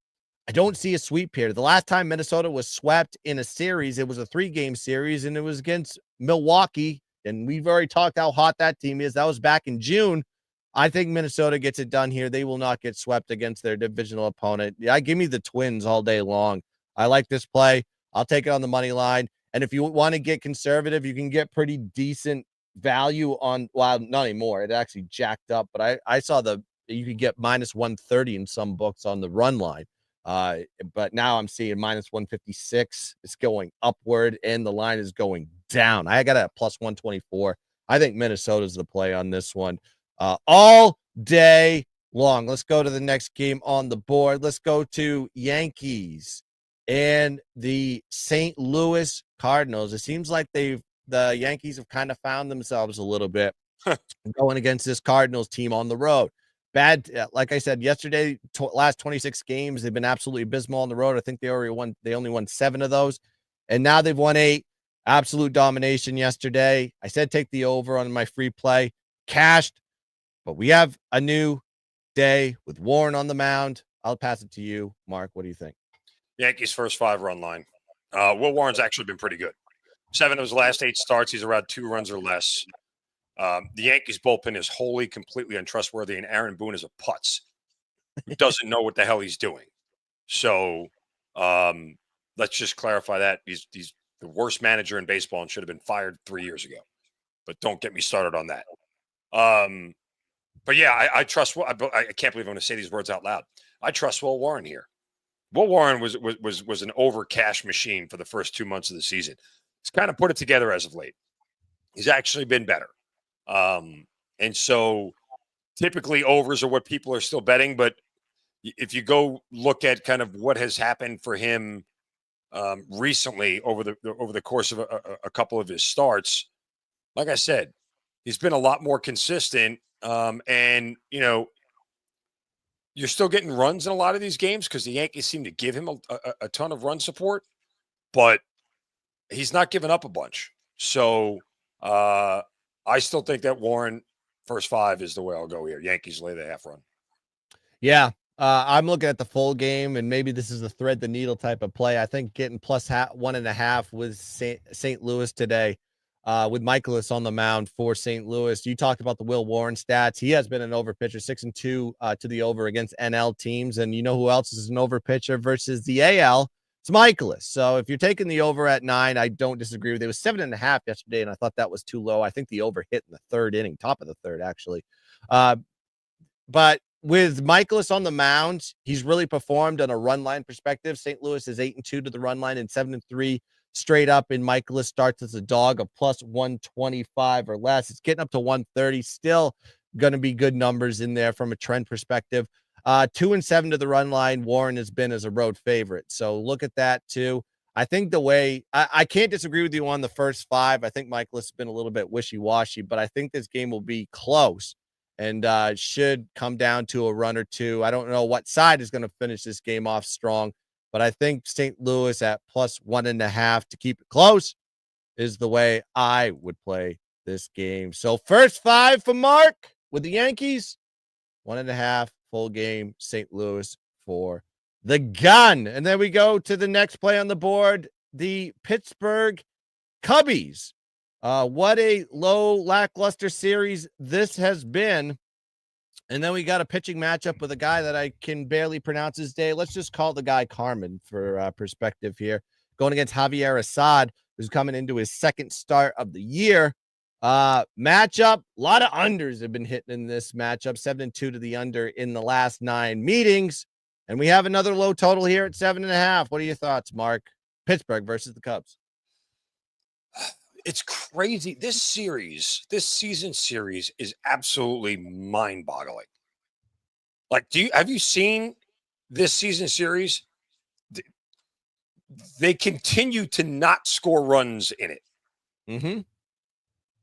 I don't see a sweep here. The last time Minnesota was swept in a series, it was a 3-game series, and it was against Milwaukee. And we've already talked how hot that team is. That was back in June. I think Minnesota gets it done here. They will not get swept against their divisional opponent. Yeah, give me the Twins all day long. I like this play. I'll take it on the money line. And if you want to get conservative, you can get pretty decent value on, well, not anymore. It actually jacked up, but I saw you could get minus 130 in some books on the run line. But now I'm seeing minus 156. It's going upward and the line is going down. I got a plus 124. I think Minnesota's the play on this one all day long. Let's go to the next game on the board. Let's go to Yankees and the St. Louis Cardinals. It seems like the Yankees have kind of found themselves a little bit going against this Cardinals team on the road. Bad, like I said yesterday, last 26 games, they've been absolutely abysmal on the road. I think they only won 7 of those, and now they've won 8. Absolute domination yesterday. I said take the over on my free play, cashed, but we have a new day with Warren on the mound. I'll pass it to you, Mark. What do you think? Yankees first 5 run line. Will Warren's actually been pretty good. 7 of his last 8 starts, he's around 2 runs or less. The Yankees bullpen is wholly, completely untrustworthy, and Aaron Boone is a putz who doesn't know what the hell he's doing. So let's just clarify that. He's the worst manager in baseball and should have been fired 3 years ago. But don't get me started on that. But yeah, I trust. I can't believe I'm going to say these words out loud. I trust Will Warren here. Will Warren was an over cash machine for the first 2 months of the season. He's kind of put it together as of late. He's actually been better. And so typically overs are what people are still betting. But if you go look at kind of what has happened for him recently over the course of a couple of his starts, like I said, he's been a lot more consistent. And, you know, you're still getting runs in a lot of these games because the Yankees seem to give him a ton of run support, but he's not giving up a bunch. So I still think that Warren first 5 is the way I'll go here. Yankees lay the half run. Yeah. I'm looking at the full game, and maybe this is a thread the needle type of play. I think getting plus 1.5 with St. Louis today. With Michaelis on the mound for St. Louis. You talked about the Will Warren stats. He has been an over pitcher, 6-2 to the over against NL teams. And you know who else is an over pitcher versus the AL? It's Michaelis. So if you're taking the over at 9, I don't disagree with it. It was 7.5 yesterday, and I thought that was too low. I think the over hit in the 3rd inning, top of the 3rd, actually. But with Michaelis on the mound, he's really performed on a run line perspective. St. Louis is 8-2 to the run line and 7-3 straight up, and Michaelis starts as a dog of plus 125 or less. It's getting up to 130. Still going to be good numbers in there from a trend perspective. 2-7 to the run line. Warren has been as a road favorite. So look at that too. I think the way I can't disagree with you on the first 5. I think Michaelis has been a little bit wishy-washy, but I think this game will be close and should come down to a run or 2. I don't know what side is going to finish this game off strong, but I think St. Louis at plus 1.5 to keep it close is the way I would play this game. So first 5 for Mark with the Yankees, 1.5 full game, St. Louis for the gun. And then we go to the next play on the board, the Pittsburgh Cubbies. What a low, lackluster series this has been. And then we got a pitching matchup with a guy that I can barely pronounce his name. Let's just call the guy Carmen for perspective here. Going against Javier Assad, who's coming into his second start of the year. Matchup, a lot of unders have been hitting in this matchup. 7-2 to the under in the last 9 meetings. And we have another low total here at 7.5. What are your thoughts, Mark? Pittsburgh versus the Cubs. It's crazy. This season series is absolutely mind-boggling. Like, have you seen this season series? They continue to not score runs in it. Mm-hmm.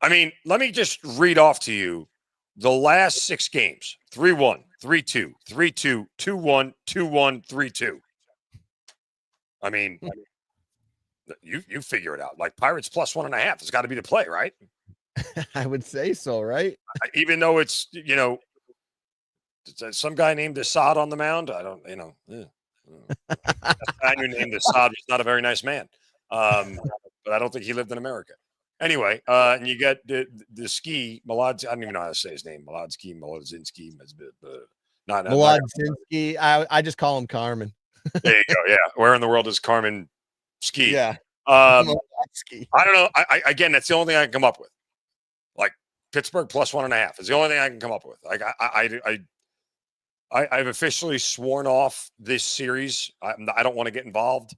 I mean, let me just read off to you the last 6 games: 3-1, 3-2, 3-2, 2-1, 2-1, 3-2. I mean, you figure it out. Like, Pirates plus 1.5 has got to be the play, right? I would say so, right? Even though it's, some guy named Assad on the mound. I don't, that guy who named Assad was not a very nice man. But I don't think he lived in America. Anyway, and you get the ski Malad. I don't even know how to say his name. Malodzinski. Malodzinski. I just call him Carmen. There you go. Yeah. Where in the world is Carmen ski? Yeah. I don't know. Again, that's the only thing I can come up with. Like, Pittsburgh plus 1.5 is the only thing I can come up with. Like, I've officially sworn off this series. I don't want to get involved.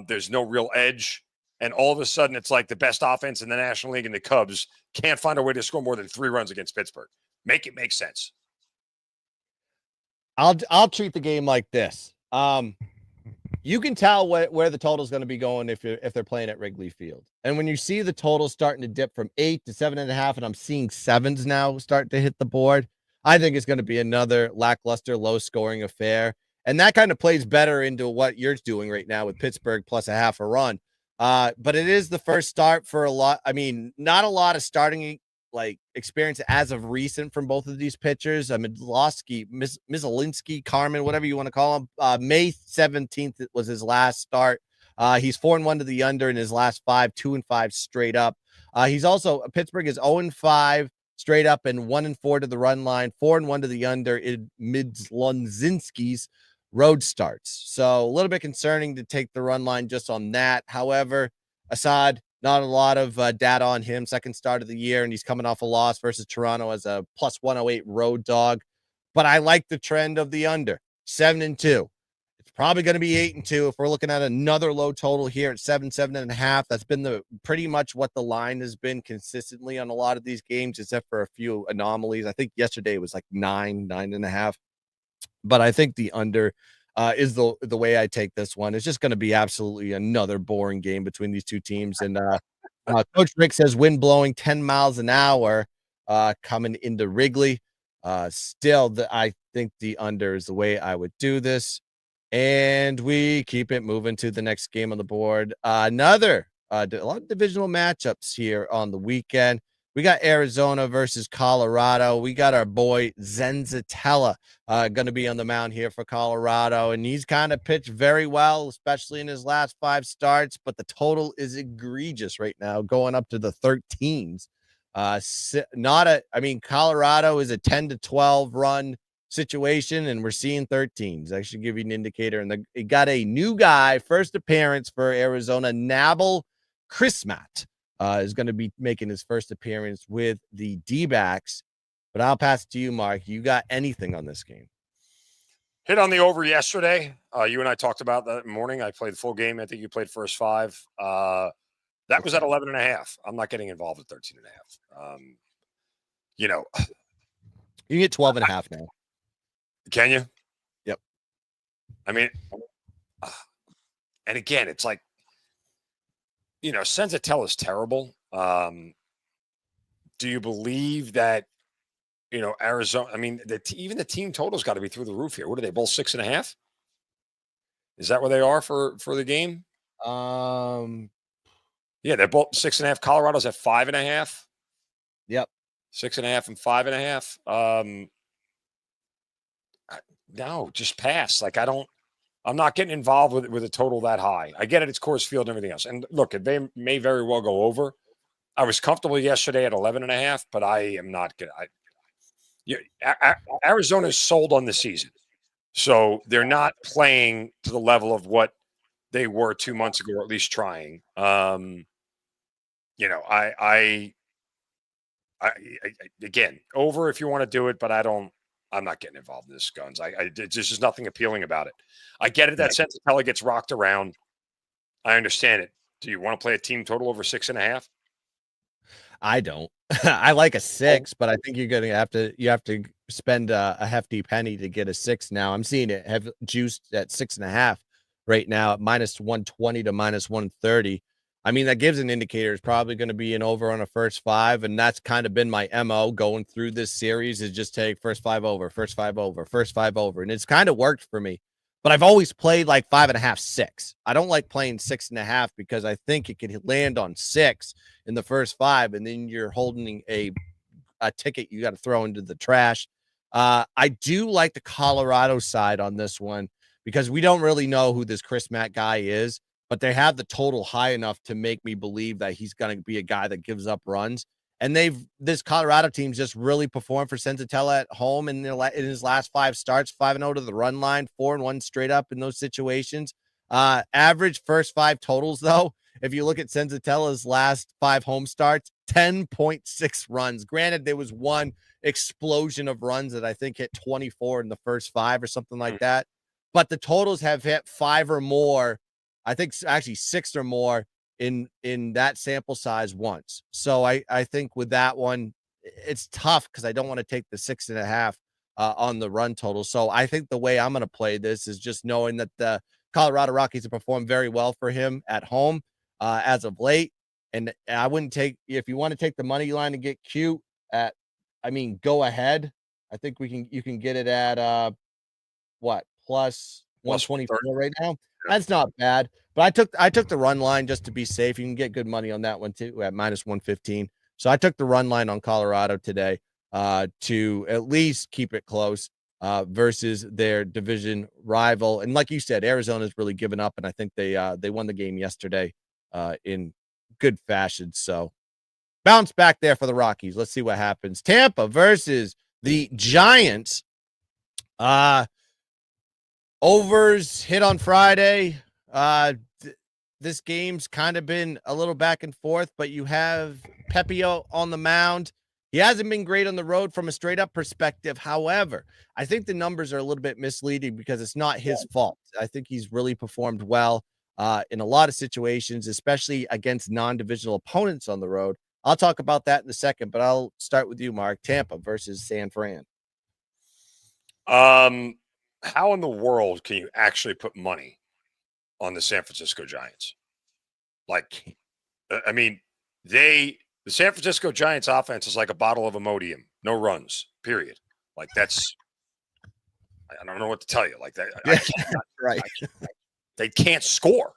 There's no real edge. And all of a sudden, it's like the best offense in the National League and the Cubs can't find a way to score more than 3 runs against Pittsburgh. Make it make sense. I'll treat the game like this. You can tell where the total is going to be going if they're playing at Wrigley Field. And when you see the total starting to dip from 8 to 7.5, and I'm seeing 7s now start to hit the board, I think it's going to be another lackluster, low-scoring affair. And that kind of plays better into what you're doing right now with Pittsburgh plus 0.5 run. But it is the first start for a lot. I mean, not a lot of starting experience as of recent from both of these pitchers. Mizalinsky, Carmen, whatever you want to call him. May 17th was his last start. He's 4-1 to the under in his last 5, 2-5 straight up. He's also Pittsburgh is 0-5 straight up and 1-4 to the run line, 4-1 to the under in Mizalinsky's road starts. So a little bit concerning to take the run line just on that. However, Assad, not a lot of data on him. Second start of the year, and he's coming off a loss versus Toronto as a plus 108 road dog. But I like the trend of the under 7-2. It's probably going to be 8-2 if we're looking at another low total here at 7.5. That's been pretty much what the line has been consistently on a lot of these games, except for a few anomalies. I think yesterday it was like 9.5. But I think the under is the way I take this one. It's just going to be absolutely another boring game between these two teams. And Coach Rick says wind blowing 10 miles an hour coming into Wrigley. Still, I think the under is the way I would do this. And we keep it moving to the next game on the board. A lot of divisional matchups here on the weekend. We got Arizona versus Colorado. We got our boy Zenzatella going to be on the mound here for Colorado. And he's kind of pitched very well, especially in his last 5 starts. But the total is egregious right now, going up to the 13s. Colorado is a 10 to 12 run situation, and we're seeing 13s. I should give you an indicator. And it got a new guy, first appearance for Arizona, Nabel Chrismat. Is going to be making his first appearance with the D-backs. But I'll pass it to you, Mark. You got anything on this game? Hit on the over yesterday. You and I talked about that morning. I played the full game. I think you played first 5. That was at 11.5. I'm not getting involved at 13.5. You can get 12.5 now. Can you? Yep. I mean, and again, it's like, Senzatel is terrible. Do you believe that, Arizona, I mean, even the team total's got to be through the roof here. What are they, both 6.5? Is that where they are for the game? Yeah, they're both 6.5. Colorado's at 5.5. Yep. 6.5 and 5.5. No, just pass. Like, I'm not getting involved with a total that high. I get it. It's Coors Field and everything else. And look, they may very well go over. I was comfortable yesterday at 11.5, but I am not good. Yeah, Arizona's sold on the season, so they're not playing to the level of what they were 2 months ago, or at least trying. You know, again, over if you want to do it, but I'm not getting involved in this, Guns. There's just nothing appealing about it. I get it that Sensatella gets rocked around. I understand it. Do you want to play a team total over 6.5? I don't. I like a 6, but I think you're gonna have to spend a hefty penny to get a 6 now. I'm seeing it have juiced at 6.5 right now at -120 to -130. I mean, that gives an indicator it's probably going to be an over on a first 5, and that's kind of been my MO going through this series is just take first 5 over, first 5 over, first 5 over, and it's kind of worked for me. But I've always played like 5.5, 6. I don't like playing 6.5 because I think it could land on 6 in the first 5, and then you're holding a ticket you got to throw into the trash. I do like the Colorado side on this one because we don't really know who this Chris Matt guy is, but they have the total high enough to make me believe that he's going to be a guy that gives up runs. And this Colorado team's just really performed for Sensatella at home in his last 5 starts, 5-0 to the run line, 4-1 straight up in those situations. Average first 5 totals, though, if you look at Sensatella's last 5 home starts, 10.6 runs. Granted, there was one explosion of runs that I think hit 24 in the first 5 or something like that. But the totals have hit 5 or more. I think actually 6 or more in that sample size once. So I think with that one, it's tough because I don't want to take the 6.5 on the run total. So I think the way I'm going to play this is just knowing that the Colorado Rockies have performed very well for him at home as of late. And I wouldn't take, if you want to take the money line and get cute go ahead. I think you can get it at plus 124 right now. That's not bad. But I took the run line just to be safe. You can get good money on that one too at -115. So I took the run line on Colorado today to at least keep it close versus their division rival. And like you said, Arizona's really given up, and I think they won the game yesterday in good fashion. So bounce back there for the Rockies. Let's see what happens. Tampa versus the Giants. Overs hit on Friday. This game's kind of been a little back and forth, but you have Pepio on the mound. He hasn't been great on the road from a straight up perspective. However, I think the numbers are a little bit misleading because it's not his fault. I think he's really performed well in a lot of situations, especially against non-divisional opponents on the road. I'll talk about that in a second, but I'll start with you, Mark. Tampa versus San Fran. How in the world can you actually put money on the San Francisco Giants? Like, I mean, the San Francisco Giants offense is like a bottle of Imodium, no runs, period. Like I don't know what to tell you. Like that, Right? They can't score.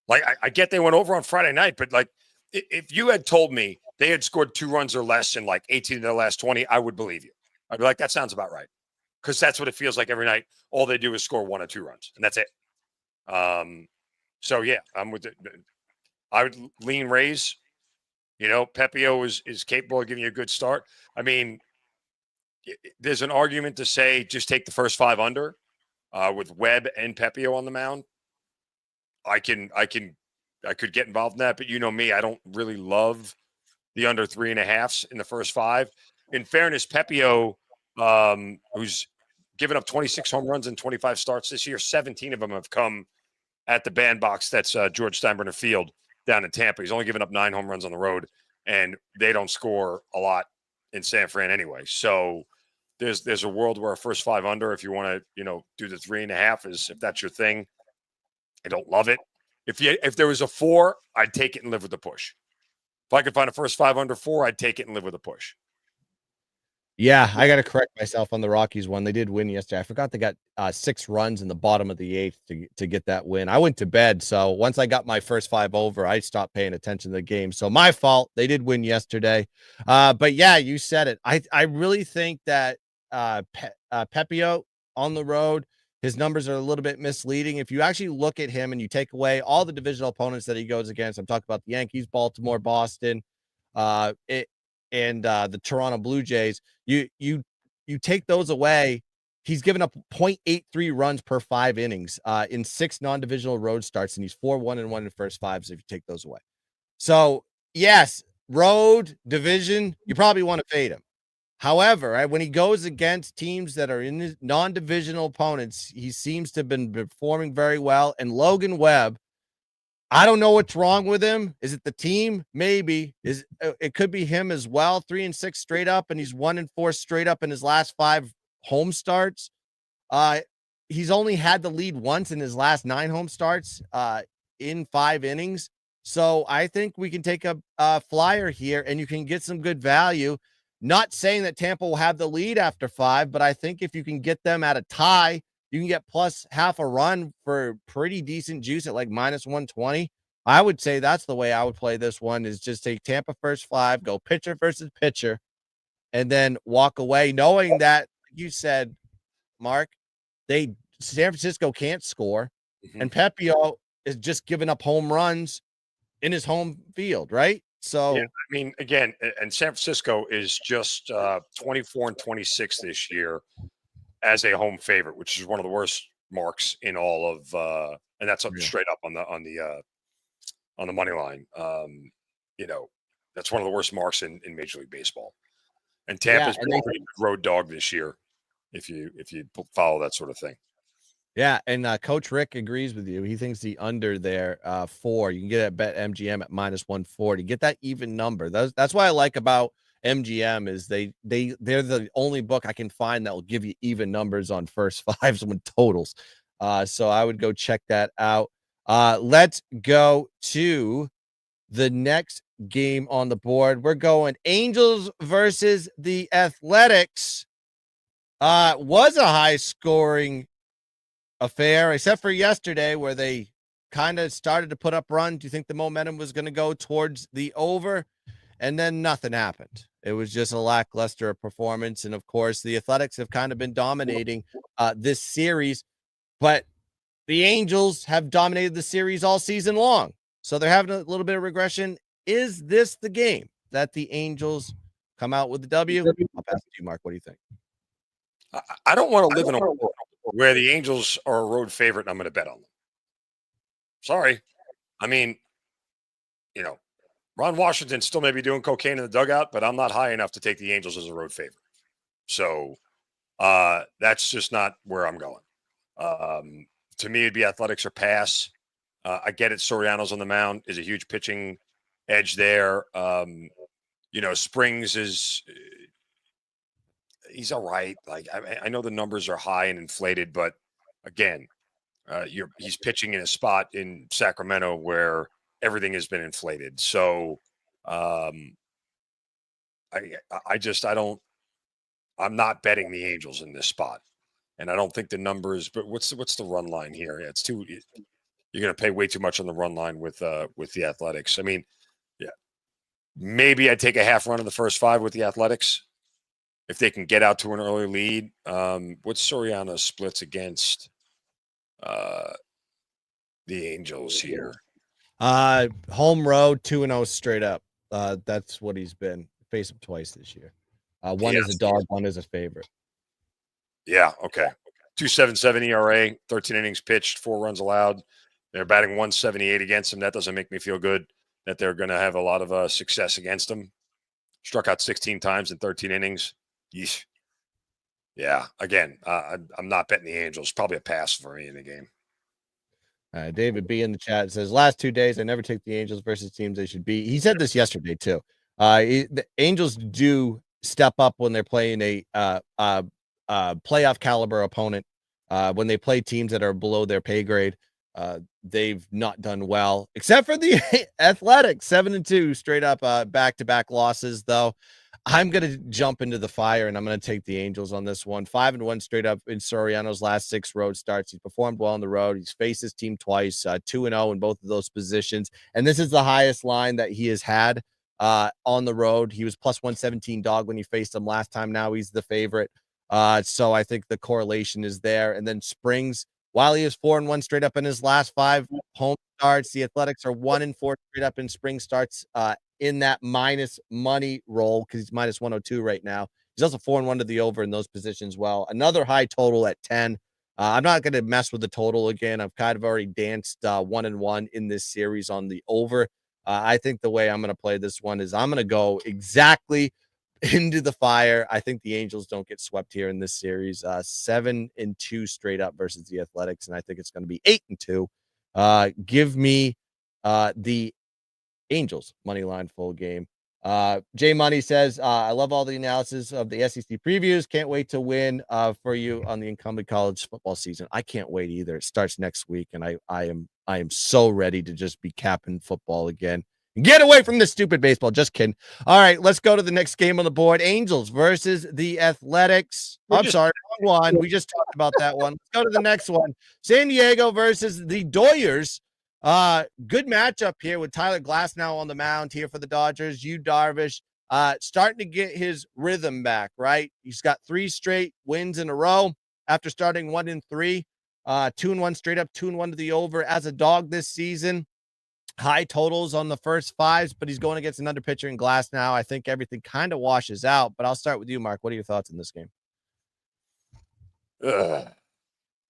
Like I get they went over on Friday night, but like if you had told me they had scored 2 runs or less in like 18 of their last 20, I would believe you. I'd be like, that sounds about right. Because that's what it feels like every night. All they do is score 1 or 2 runs, and that's it. So yeah, I'm with it. I would lean Rays. You know, Pepio is capable of giving you a good start. I mean, there's an argument to say just take the first 5 under with Webb and Pepio on the mound. I could get involved in that, but you know me, I don't really love the under 3.5s in the first 5. In fairness, Pepio, who's given up 26 home runs and 25 starts this year, 17 of them have come at the bandbox. That's George Steinbrenner Field down in Tampa. He's only given up 9 home runs on the road, and they don't score a lot in San Fran anyway. So there's a world where a first 5 under, if you want to, do the 3.5 is if that's your thing. I don't love it. If there was a 4, I'd take it and live with the push. If I could find a first 5 under 4, I'd take it and live with a push. Yeah, I got to correct myself on the Rockies one. They did win yesterday. I forgot they got 6 runs in the bottom of the 8th to get that win. I went to bed, so once I got my first 5 over, I stopped paying attention to the game. So my fault. They did win yesterday. But yeah, you said it. I really think that Pepio on the road, his numbers are a little bit misleading. If you actually look at him and you take away all the divisional opponents that he goes against, I'm talking about the Yankees, Baltimore, Boston, and the Toronto Blue Jays, you you take those away, he's given up 0.83 runs per 5 innings in 6 non-divisional road starts, and he's 4-1-1 in the first 5 if you take those away. So, yes, road, division, you probably want to fade him. However, right, when he goes against teams that are in his non-divisional opponents, he seems to have been performing very well. And Logan Webb, I don't know what's wrong with him. Is it the team? Maybe. It could be him as well. 3-6 straight up, and he's 1-4 straight up in his last 5 home starts. He's only had the lead once in his last 9 home starts in 5 innings. So I think we can take a flyer here, and you can get some good value. Not saying that Tampa will have the lead after 5, but I think if you can get them at a tie, you can get plus half a run for pretty decent juice at like minus 120. I would say that's the way I would play this one, is just take Tampa first 5, go pitcher versus pitcher, and then walk away knowing that, you said, Mark, San Francisco can't score, and Pepio is just giving up home runs in his home field, right? So, yeah, I mean, again, and San Francisco is just 24-26 this year as a home favorite, which is one of the worst marks in all of, and that's straight up on the money line. That's one of the worst marks in Major League Baseball. And Tampa's been a pretty good road dog this year, if you follow that sort of thing. Yeah, and Coach Rick agrees with you. He thinks the under there 4. You can get it at Bet MGM at minus 140. Get that even number. That's what I like about MGM is they're the only book I can find that will give you even numbers on first 5s with totals. So I would go check that out. Let's go to the next game on the board. We're going Angels versus the Athletics. Was a high scoring affair, except for yesterday where they kind of started to put up runs. Do you think the momentum was going to go towards the over? And then nothing happened. It was just a lackluster performance. And of course, the Athletics have kind of been dominating this series, but the Angels have dominated the series all season long. So they're having a little bit of regression. Is this the game that the Angels come out with the W? I'll pass it to you, Mark. What do you think? I don't want to live in a world where the Angels are a road favorite and I'm going to bet on them. Sorry. I mean, Ron Washington still may be doing cocaine in the dugout, but I'm not high enough to take the Angels as a road favorite. So that's just not where I'm going. To me, it'd be Athletics or pass. I get it. Soriano's on the mound, is a huge pitching edge there. Springs is he's all right. Like I know the numbers are high and inflated, but again, he's pitching in a spot in Sacramento where everything has been inflated. So I'm not betting the Angels in this spot. And I don't think the numbers, but what's the run line here? Yeah, you're going to pay way too much on the run line with the Athletics. I mean, yeah, maybe I'd take a half run in the first 5 with the Athletics if they can get out to an early lead. What's Soriano's splits against the Angels here? Home road 2-0 straight up. That's what he's been. Faced him twice this year. One is a dog, one is a favorite. Yeah, okay. 2.77 ERA, 13 innings pitched, 4 runs allowed. They're batting 178 against him. That doesn't make me feel good that they're going to have a lot of success against him. Struck out 16 times in 13 innings. Yeesh. Yeah, again, I'm not betting the Angels. Probably a pass for me in the game. David B in the chat says, last 2 days, I never take the Angels versus teams they should be. He said this yesterday, too. The Angels do step up when they're playing a playoff caliber opponent. When they play teams that are below their pay grade, they've not done well, except for the Athletics, 7-2 straight up back-to-back losses, though. I'm going to jump into the fire, and I'm going to take the Angels on this one. 5-1 straight up in Soriano's last 6 road starts. He's performed well on the road. He's faced his team twice, 2-0 in both of those positions. And this is the highest line that he has had on the road. He was plus 117 dog when he faced him last time. Now he's the favorite. So I think the correlation is there. And then Springs, while he is 4-1 straight up in his last 5 home starts, the Athletics are 1-4 straight up in spring starts in that minus money roll because he's minus 102 right now. He's also 4-1 to the over in those positions. Well, another high total at 10. I'm not going to mess with the total again. I've kind of already danced 1-1 in this series on the over. I think the way I'm going to play this one is I'm going to go exactly into the fire. I think the Angels don't get swept here in this series. 7-2 straight up versus the Athletics, and I think it's going to be 8-2. Give me the Angels money line full game. J Money says, I love all the analysis of the SEC previews. Can't wait to win for you on the incoming college football season. I can't wait either. It starts next week, and I am so ready to just be capping football again. Get away from this stupid baseball. Just kidding. All right, let's go to the next game on the board. Angels versus the Athletics. I'm sorry, wrong one. We just talked about that one. Let's go to the next one. San Diego versus the Doyers. Good matchup here with Tyler Glasnow on the mound here for the Dodgers. Yu Darvish starting to get his rhythm back, right? He's got 3 straight wins in a row after starting 1-3. 2-1 straight up, 2-1 to the over as a dog this season. High totals on the first 5s, but he's going against another pitcher in Glasnow. I think everything kind of washes out, but I'll start with you, Mark. What are your thoughts in this game?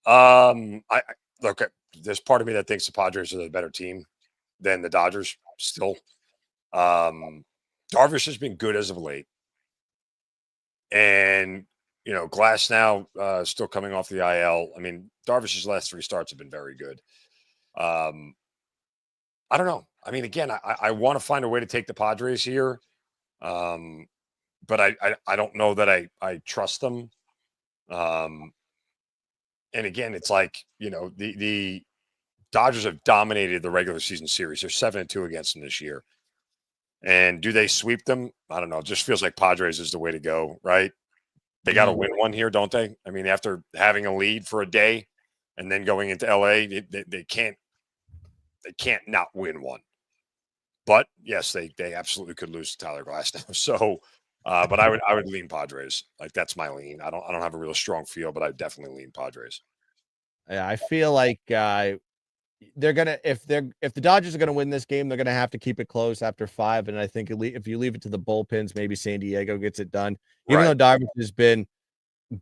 I look, there's part of me that thinks the Padres are the better team than the Dodgers still. Darvish has been good as of late. And, Glasnow still coming off the IL. I mean, Darvish's last 3 starts have been very good. I don't know. I mean, again, I want to find a way to take the Padres here. But I don't know that I trust them. And again, it's like, the Dodgers have dominated the regular season series. They're 7-2 against them this year. And do they sweep them? I don't know. It just feels like Padres is the way to go, right? They got to win one here, don't they? I mean, after having a lead for a day and then going into LA, they can't not win one. But yes, they absolutely could lose to Tyler Glasnow. So, but I would lean Padres. Like, that's my lean. I don't have a real strong feel, but I definitely lean Padres. Yeah, I feel like they're gonna if the Dodgers are gonna win this game, they're gonna have to keep it close after 5. And I think if you leave it to the bullpens, maybe San Diego gets it done. Even though Darvish has been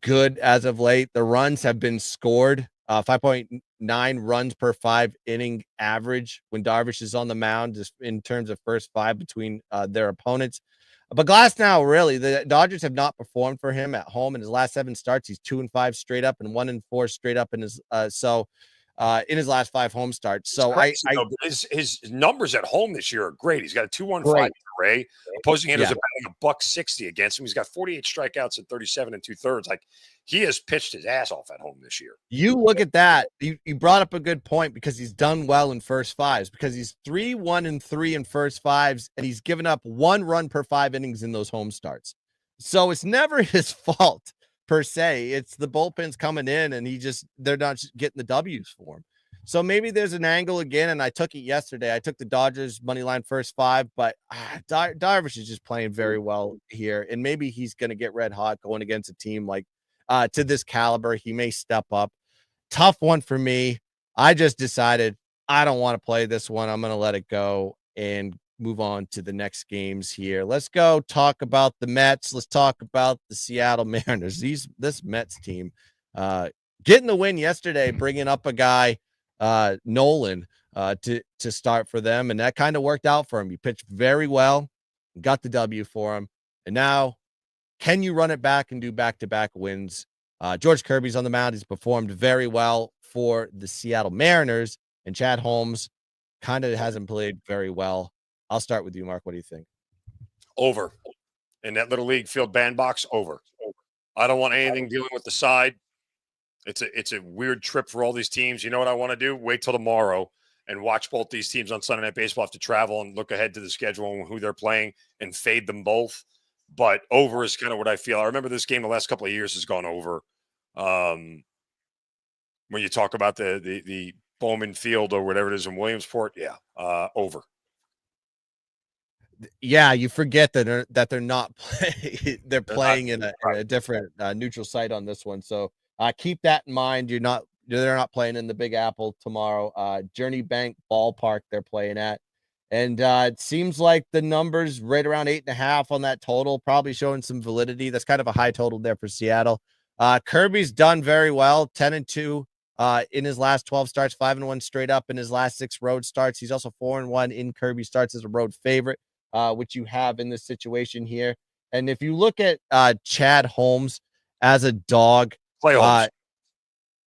good as of late, the runs have been scored. 5.9 runs per 5 inning average when Darvish is on the mound, just in terms of first 5 between their opponents. But Glasnow, really, the Dodgers have not performed for him at home in his last 7 starts. He's 2-5 straight up and 1-4 straight up in his in his last 5 home starts. So his numbers at home this year are great. He's got a 2.15 ERA. Opposing hitters are batting $160 against him. He's got 48 strikeouts and 37 2/3. Like, he has pitched his ass off at home this year. You look at that. You brought up a good point, because he's done well in first 5s, because he's 3-1-3 in first 5s, and he's given up 1 run per 5 innings in those home starts. So it's never his fault per se. It's the bullpen's coming in, and they're not getting the W's for him. So maybe there's an angle again, and I took it yesterday. I took the Dodgers money line first 5, but Darvish is just playing very well here, and maybe he's going to get red hot going against a team like to this caliber. He may step up. Tough one for me. I just decided I don't want to play this one. I'm going to let it go and move on to the next games here. Let's go talk about the Mets. Let's talk about the Seattle Mariners. This Mets team getting the win yesterday, bringing up a guy, Nolan, to start for them, and that kind of worked out for him. He pitched very well, got the W for him, and now can you run it back and do back-to-back wins? George Kirby's on the mound. He's performed very well for the Seattle Mariners, and Chad Holmes kind of hasn't played very well. I'll start with you, Mark. What do you think? Over. In that little league field bandbox, over. I don't want anything dealing with the side. It's a weird trip for all these teams. You know what I want to do? Wait till tomorrow and watch both these teams on Sunday Night Baseball. Have to travel and look ahead to the schedule and who they're playing and fade them both. But over is kind of what I feel. I remember this game the last couple of years has gone over. When you talk about the Bowman Field or whatever it is in Williamsport, over. Yeah, you forget that they're not playing. They're playing in a different neutral site on this one. So keep that in mind. They're not playing in the Big Apple tomorrow. Journey Bank Ballpark they're playing at. And it seems like the numbers right around 8.5 on that total, probably showing some validity. That's kind of a high total there for Seattle. Kirby's done very well, 10-2 in his last 12 starts, 5-1 straight up in his last 6 road starts. He's also 4-1 in Kirby starts as a road favorite, which you have in this situation here. And if you look at Chad Holmes as a dog, Clay Holmes.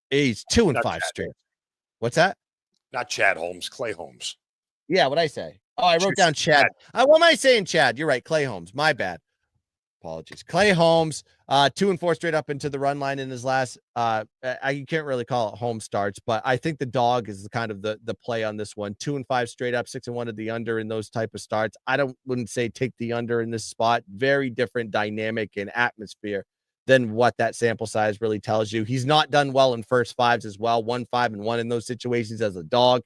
He's 2-5 Chad. straight. What's that? Not Chad Holmes, Clay Holmes. Yeah, what'd I say? Oh, I wrote down Chad. What am I saying, Chad? You're right. Clay Holmes. My bad. Apologies. Clay Holmes, 2-4 straight up into the run line in his last. You can't really call it home starts, but I think the dog is kind of the play on this one. 2-5 straight up, 6-1 to the under in those type of starts. Wouldn't say take the under in this spot. Very different dynamic and atmosphere than what that sample size really tells you. He's not done well in first fives as well. 1-5-1 in those situations as a dog.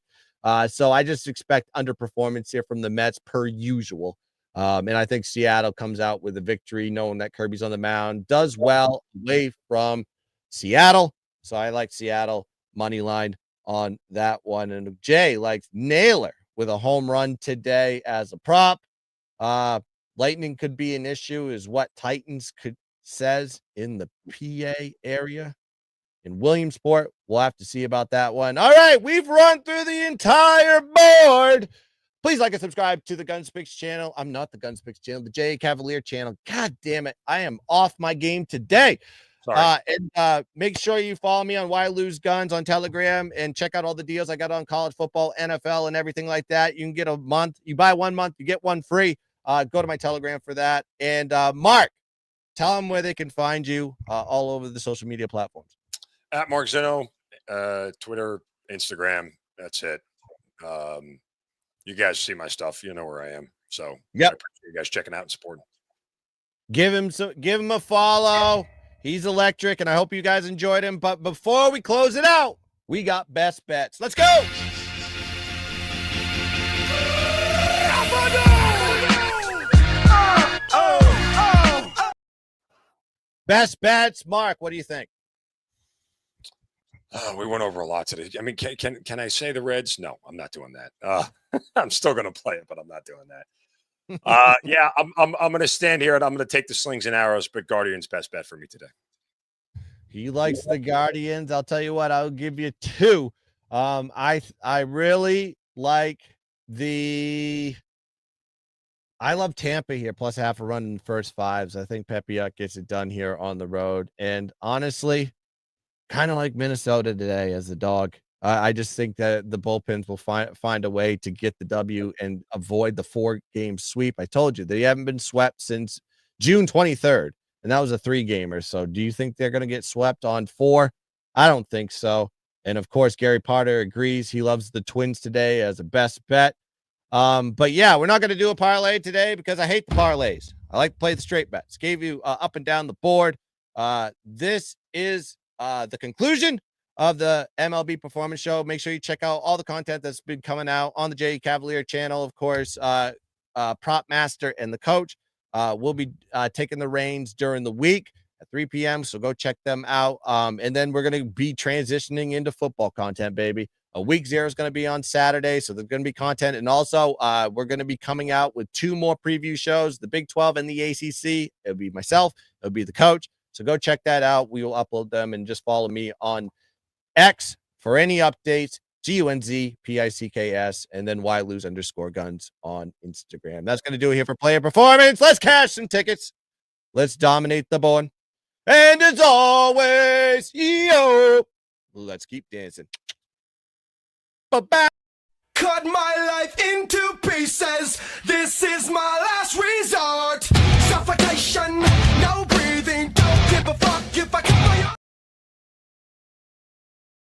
So I just expect underperformance here from the Mets per usual. And I think Seattle comes out with a victory, knowing that Kirby's on the mound, does well away from Seattle. So I like Seattle money line on that one. And Jay likes Naylor with a home run today as a prop. Lightning could be an issue, is what Titans says in the PA area. In Williamsport, we'll have to see about that one. All right, we've run through the entire board. Please like and subscribe to the Gunz Picks channel. I'm not the Gunz Picks channel, the J.A. Cavalier channel. God damn it. I am off my game today. Sorry. And make sure you follow me on Why Lose Guns on Telegram and check out all the deals I got on college football, NFL, and everything like that. You can get a month. You buy 1 month, you get one free. Go to my Telegram for that. And Mark, tell them where they can find you all over the social media platforms. At Mark Zeno, Twitter, Instagram. That's it. You guys see my stuff. You know where I am. So yep. I appreciate you guys checking out and supporting. Give him a follow. He's electric, and I hope you guys enjoyed him. But before we close it out, we got best bets. Let's go. Best bets, Mark. What do you think? We went over a lot today. I mean, can I say the Reds? No, I'm not doing that. I'm still going to play it, but I'm not doing that. Yeah, I'm going to stand here and I'm going to take the slings and arrows, but Guardians best bet for me today. He likes the Guardians. I'll tell you what, I'll give you 2. I really like I love Tampa here, plus half a run in the first 5s. I think Pepiot gets it done here on the road. And honestly, kind of like Minnesota today as a dog. I just think that the bullpens will find a way to get the W and avoid the 4-game sweep. I told you they haven't been swept since June 23rd, and that was a 3-gamer. So do you think they're going to get swept on 4? I don't think so. And of course, Gary Potter agrees. He loves the Twins today as a best bet. But yeah, we're not going to do a parlay today because I hate the parlays. I like to play the straight bets. Gave you up and down the board. This is the conclusion of the MLB Performance Show. Make sure you check out all the content that's been coming out on the J. Cavalier channel. Of course, Prop Master and the coach will be taking the reins during the week at 3 p.m. So go check them out. And then we're going to be transitioning into football content, baby. Week 0 is going to be on Saturday, so there's going to be content. And also, we're going to be coming out with 2 more preview shows, the Big 12 and the ACC. It'll be myself. It'll be the coach. So go check that out. We will upload them, and just follow me on X for any updates, GUNZPICKS, and then _Guns on Instagram. That's going to do it here for Player Performance. Let's cash some tickets. Let's dominate the board. And as always, let's keep dancing. Bye-bye. Cut my life into pieces. This is my last resort.